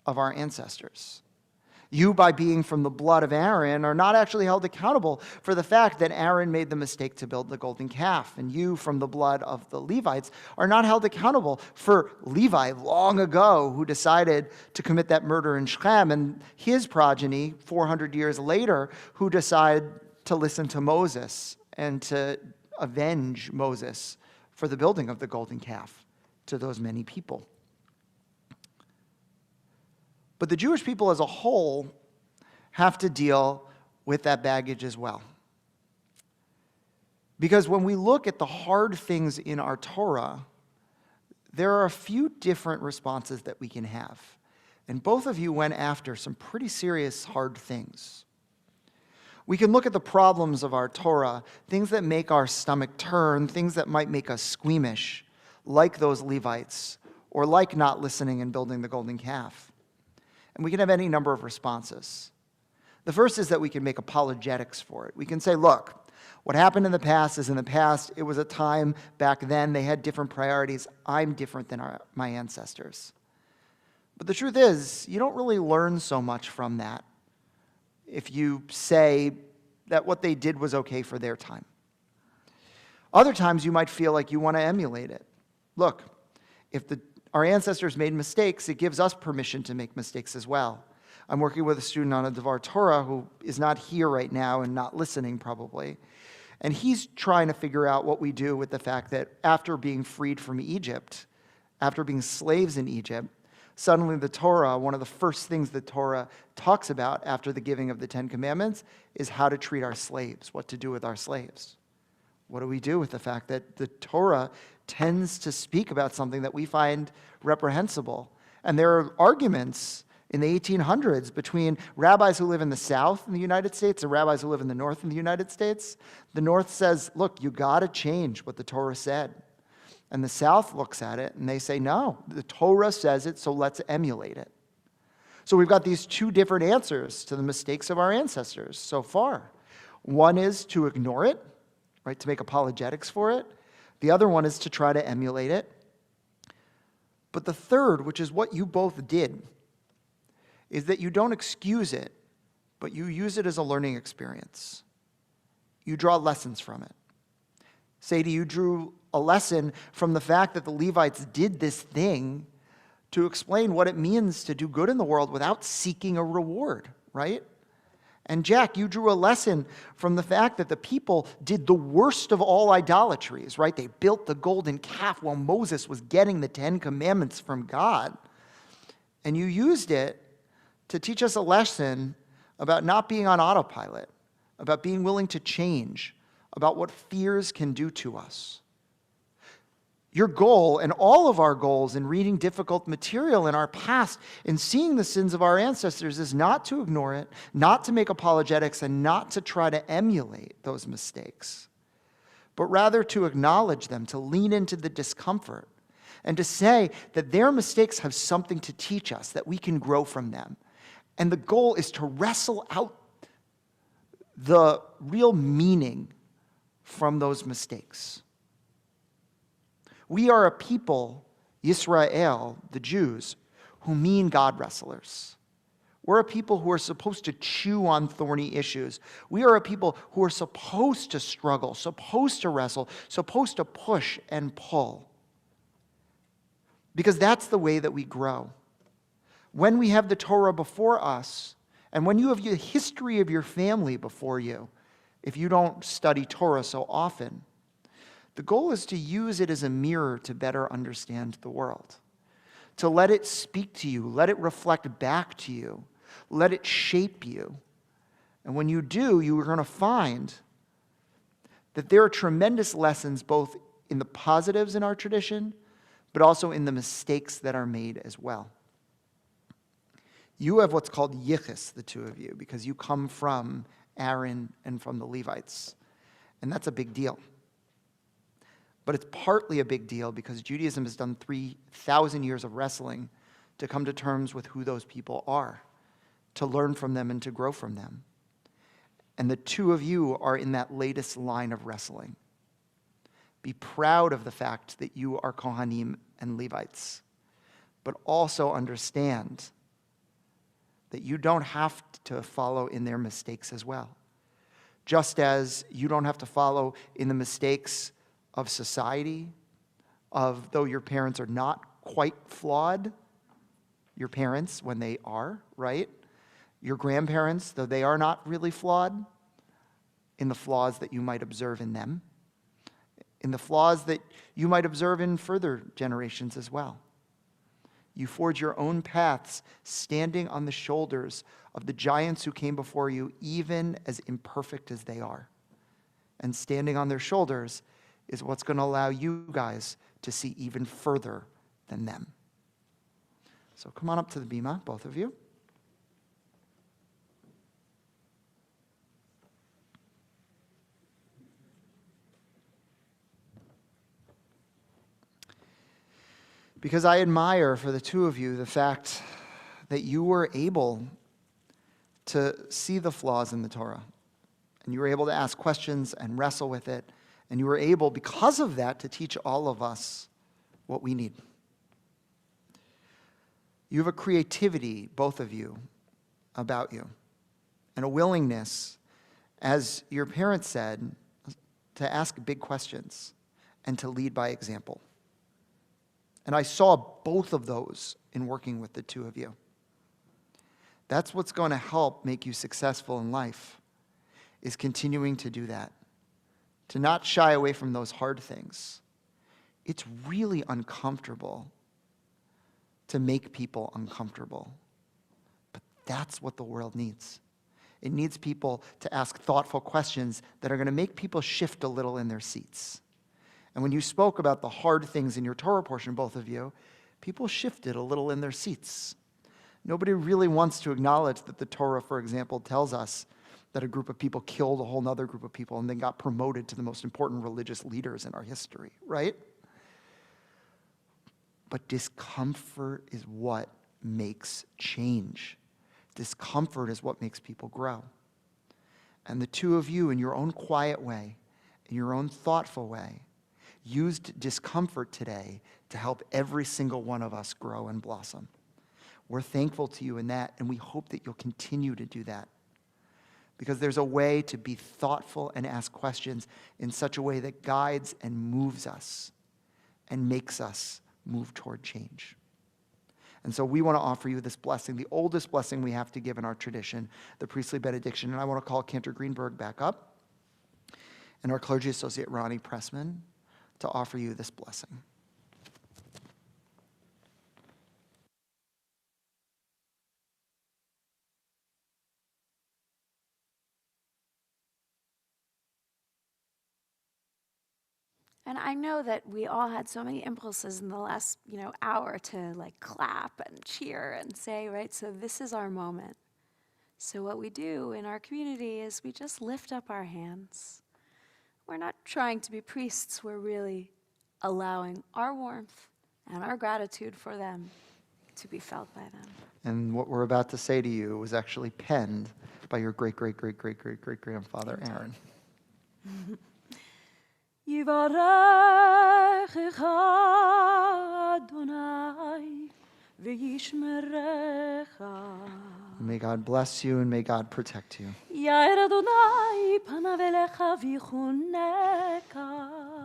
of our ancestors. You, by being from the blood of Aaron, are not actually held accountable for the fact that Aaron made the mistake to build the golden calf. And you, from the blood of the Levites, are not held accountable for Levi long ago, who decided to commit that murder in Shechem, and his progeny 400 years later, who decided to listen to Moses and to avenge Moses for the building of the golden calf to those many people. But the Jewish people as a whole have to deal with that baggage as well. Because when we look at the hard things in our Torah, there are a few different responses that we can have. And both of you went after some pretty serious hard things. We can look at the problems of our Torah, things that make our stomach turn, things that might make us squeamish, like those Levites, or like not listening and building the golden calf. And we can have any number of responses. The first is that we can make apologetics for it. We can say, look, what happened in the past is in the past. It was a time back then. They had different priorities. I'm different than my ancestors. But the truth is, you don't really learn so much from that if you say that what they did was okay for their time. Other times you might feel like you want to emulate it. Look, if our ancestors made mistakes, it gives us permission to make mistakes as well. I'm working with a student on a Devar Torah who is not here right now and not listening probably. And he's trying to figure out what we do with the fact that after being freed from Egypt, after being slaves in Egypt, suddenly the Torah, one of the first things the Torah talks about after the giving of the Ten Commandments is how to treat our slaves, what to do with our slaves. What do we do with the fact that the Torah tends to speak about something that we find reprehensible? And there are arguments in the 1800s between rabbis who live in the South in the United States and rabbis who live in the North in the United States. The North says, look, you got to change what the Torah said. And the South looks at it and they say, no, the Torah says it, so let's emulate it. So we've got these two different answers to the mistakes of our ancestors so far. One is to ignore it, right, to make apologetics for it. The other one is to try to emulate it. But the third, which is what you both did, is that you don't excuse it, but you use it as a learning experience. You draw lessons from it. Sadie, you drew a lesson from the fact that the Levites did this thing to explain what it means to do good in the world without seeking a reward, right? And Jack, you drew a lesson from the fact that the people did the worst of all idolatries, right? They built the golden calf while Moses was getting the Ten Commandments from God. And you used it to teach us a lesson about not being on autopilot, about being willing to change, about what fears can do to us. Your goal, and all of our goals in reading difficult material in our past, in seeing the sins of our ancestors, is not to ignore it, not to make apologetics, and not to try to emulate those mistakes, but rather to acknowledge them, to lean into the discomfort, and to say that their mistakes have something to teach us, that we can grow from them. And the goal is to wrestle out the real meaning from those mistakes. We are a people, Yisrael, the Jews, who mean God wrestlers. We're a people who are supposed to chew on thorny issues. We are a people who are supposed to struggle, supposed to wrestle, supposed to push and pull. Because that's the way that we grow. When we have the Torah before us, and when you have the history of your family before you, if you don't study Torah so often, the goal is to use it as a mirror to better understand the world, to let it speak to you, let it reflect back to you, let it shape you. And when you do, you are going to find that there are tremendous lessons both in the positives in our tradition, but also in the mistakes that are made as well. You have what's called yichus, the two of you, because you come from Aaron and from the Levites. And that's a big deal. But it's partly a big deal because Judaism has done 3,000 years of wrestling to come to terms with who those people are, to learn from them and to grow from them. And the two of you are in that latest line of wrestling. Be proud of the fact that you are Kohanim and Levites, but also understand that you don't have to follow in their mistakes as well. Just as you don't have to follow in the mistakes of society, of though your parents are not quite flawed, your parents when they are, right? Your grandparents, though they are not really flawed, in the flaws that you might observe in them, in the flaws that you might observe in further generations as well. You forge your own paths, standing on the shoulders of the giants who came before you, even as imperfect as they are. And standing on their shoulders is what's going to allow you guys to see even further than them. So come on up to the bima, both of you. Because I admire for the two of you the fact that you were able to see the flaws in the Torah, and you were able to ask questions and wrestle with it, and you were able, because of that, to teach all of us what we need. You have a creativity, both of you, about you, and a willingness, as your parents said, to ask big questions and to lead by example. And I saw both of those in working with the two of you. That's what's going to help make you successful in life, is continuing to do that, to not shy away from those hard things. It's really uncomfortable to make people uncomfortable, but that's what the world needs. It needs people to ask thoughtful questions that are going to make people shift a little in their seats. And when you spoke about the hard things in your Torah portion, both of you, people shifted a little in their seats. Nobody really wants to acknowledge that the Torah, for example, tells us that a group of people killed a whole other group of people and then got promoted to the most important religious leaders in our history, right? But discomfort is what makes change. Discomfort is what makes people grow. And the two of you, in your own quiet way, in your own thoughtful way, used discomfort today to help every single one of us grow and blossom. We're thankful to you in that, and we hope that you'll continue to do that. Because there's a way to be thoughtful and ask questions in such a way that guides and moves us and makes us move toward change. And so we want to offer you this blessing, the oldest blessing we have to give in our tradition, the priestly benediction. And I want to call Cantor Greenberg back up and our clergy associate, Ronnie Pressman, to offer you this blessing. And I know that we all had so many impulses in the last, hour to clap and cheer and say, right? So this is our moment. So what we do in our community is we just lift up our hands. We're not trying to be priests. We're really allowing our warmth and our gratitude for them to be felt by them. And what we're about to say to you was actually penned by your great-great-great-great-great-great-grandfather, Aaron. Yivarechecha Adonai v'yishmerecha. May God bless you and may God protect you. Yair Adonai panav elecha v'chuneka.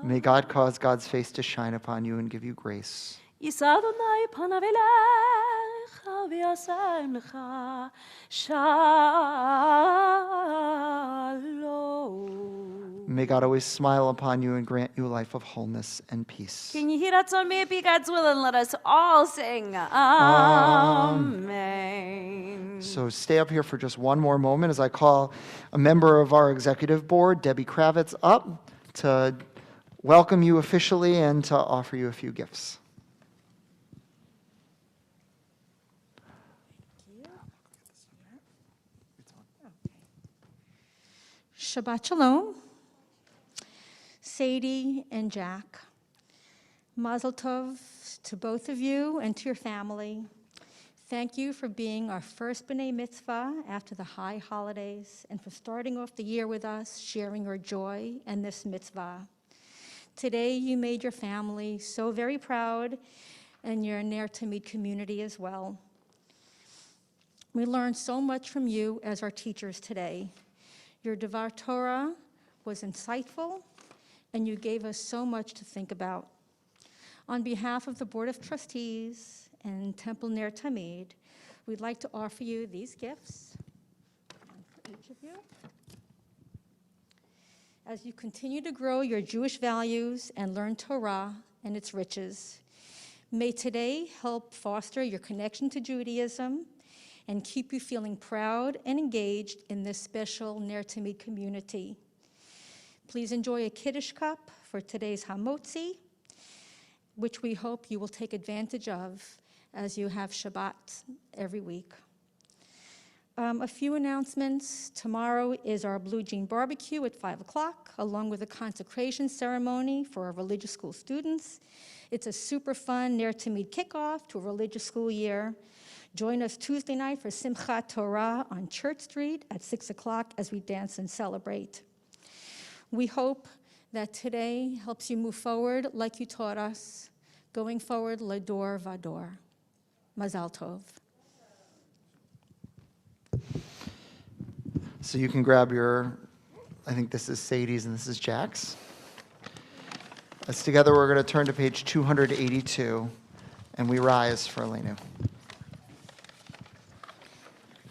May God cause God's face to shine upon you and give you grace. Yisa Adonai panav elecha v'yasem lecha shalom. May God always smile upon you and grant you a life of wholeness and peace. Can you hear us on me? Be God's will, and let us all sing Amen. So stay up here for just one more moment as I call a member of our executive board, Debbie Kravitz, up to welcome you officially and to offer you a few gifts. Shabbat Shalom, Sadie and Jack. Mazel Tov to both of you and to your family. Thank you for being our first B'nai Mitzvah after the high holidays and for starting off the year with us, sharing your joy and this mitzvah. Today you made your family so very proud and your Ner Tamid community as well. We learned so much from you as our teachers today. Your Devar Torah was insightful, and you gave us so much to think about. On behalf of the Board of Trustees and Temple Ner Tamid, we'd like to offer you these gifts, one for each of you. as you continue to grow your Jewish values and learn Torah and its riches. May today help foster your connection to Judaism and keep you feeling proud and engaged in this special Ner Tamid community. Please enjoy a Kiddush cup for today's Hamotzi, which we hope you will take advantage of as you have Shabbat every week. A few announcements. Tomorrow is our Blue Jean Barbecue at 5 o'clock, along with a consecration ceremony for our religious school students. It's a super fun Ner Tamid kickoff to a religious school year. Join us Tuesday night for Simchat Torah on Church Street at 6 o'clock as we dance and celebrate. We hope that today helps you move forward like you taught us, going forward Lador Vador. Mazal Tov. So you can grab your, I think this is Sadie's and this is Jack's. As together we're going to turn to page 282, and we rise for Aleinu.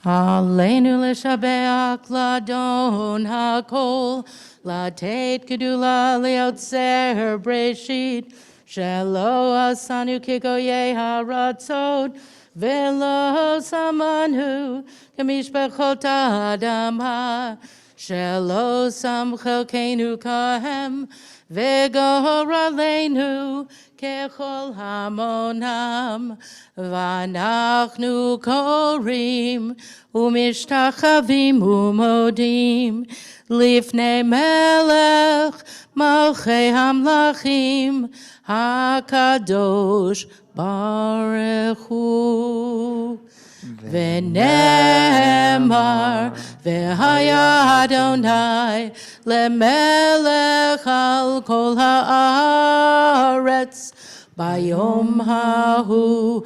Aleinu l'shabeach ladon hakol, latet gedula leotzer breshit, shelo asanu kikoye haratzot, velo samanu kamishbechot adam ha, shelo samchelkeinu kahem, vegor aleinu kechol hamonam, vanachnu korim umishtachavim umodim lifnei melech malchei hamlachim hakadosh baruch hu. V'nemar v'haya Adonai lemelech al kol haaretz bayom hahu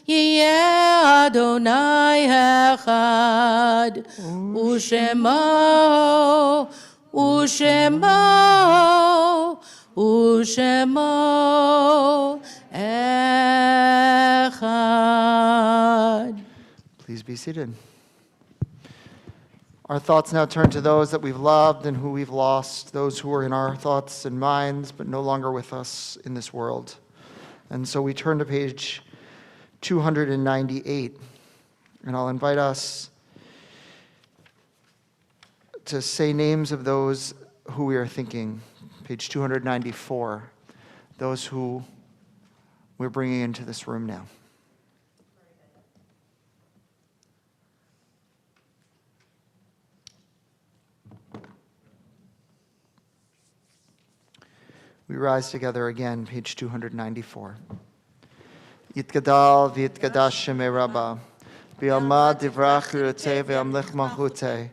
yeh Adonai echad ushemo echad. Please be seated. Our thoughts now turn to those that we've loved and who we've lost, those who are in our thoughts and minds, but no longer with us in this world. And so we turn to page 298, and I'll invite us to say names of those who we are thinking. Page 294, those who we're bringing into this room now. We rise together again, page 294. Yitgadal v'yitgadash shemei Rabbah, v'yalmad divrach yirutei v'yamlich malchutei,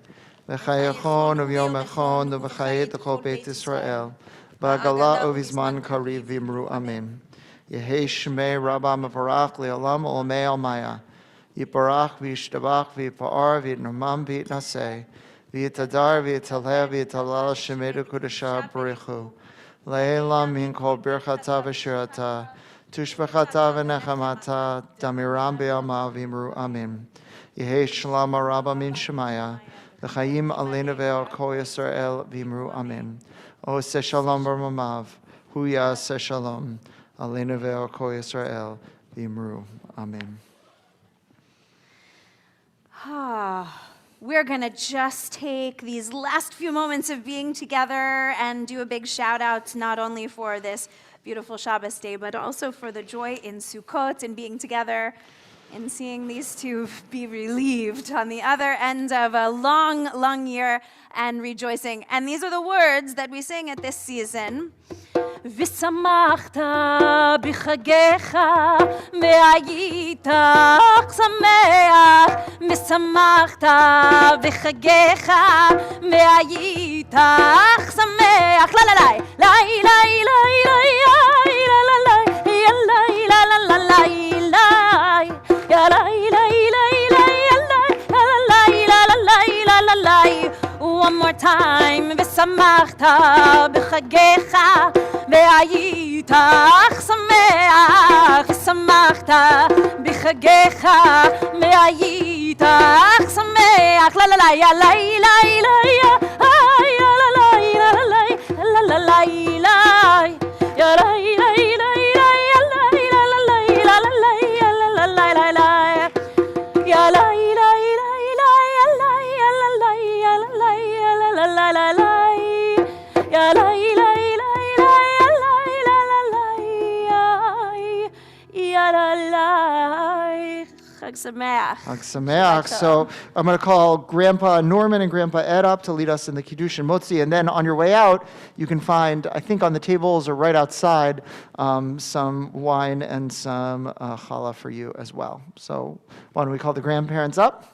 v'chayachon uv'yom echon uv'chayet l'chol Beit Yisrael, v'agala uv'izman kariv v'imru amen. Yehei shemei Rabbah mevarach le'olam olmei almaya, yiparach v'yishtabach v'yipa'ar v'yitnumam v'yitnaseh, v'yitadar v'yitaleh v'yitalal shemei d'kudashah b'richu. Le'elam min kol birchata v'shirata, tushbechata v'nechamata, damiram be'alma v'imru amen. Yehei shalom Rabbah min shemaya, v'chayim aleinu ve'al kol Yisrael v'imru amen. O se shalom b'mamav, hu ya'aseh shalom, aleinu ve'al kol Yisrael v'imru amen. We're going to just take these last few moments of being together and do a big shout out not only for this beautiful Shabbos day, but also for the joy in Sukkot and being together and seeing these two be relieved on the other end of a long, long year and rejoicing. And these are the words that we sing at this season. ושמחת בחגיך והיית שמח ושמחת בחגיך והיית שמח לה לה לה לה לה One more time, ושמחת בחגיך והיית שמח ושמחת בחגיך והיית שמח לה לה לה לה לה לה Ya la la la la la la la ya la la. Chag Sameach. Chag Sameach. So I'm going to call Grandpa Norman and Grandpa Ed up to lead us in the Kiddush and Motzi. And then on your way out, you can find, I think on the tables or right outside, some wine and some challah for you as well. So why don't we call the grandparents up?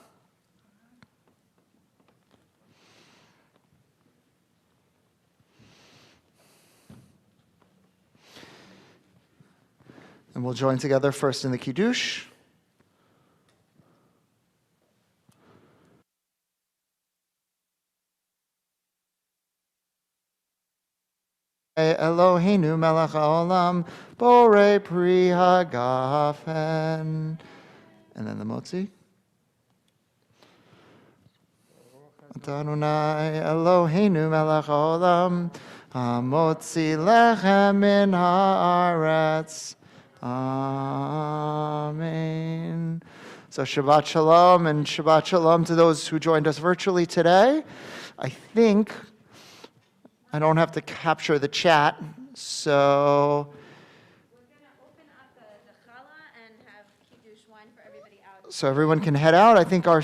And we'll join together first in the Kiddush. Eloheinu melech haolam, borei pri hagafen. And then the Motzi. Adonai Eloheinu melech haolam, hamotzi lechem min haaretz. Amen. So Shabbat Shalom and Shabbat Shalom to those who joined us virtually today. I think I don't have to capture the chat, so everyone can head out. I think our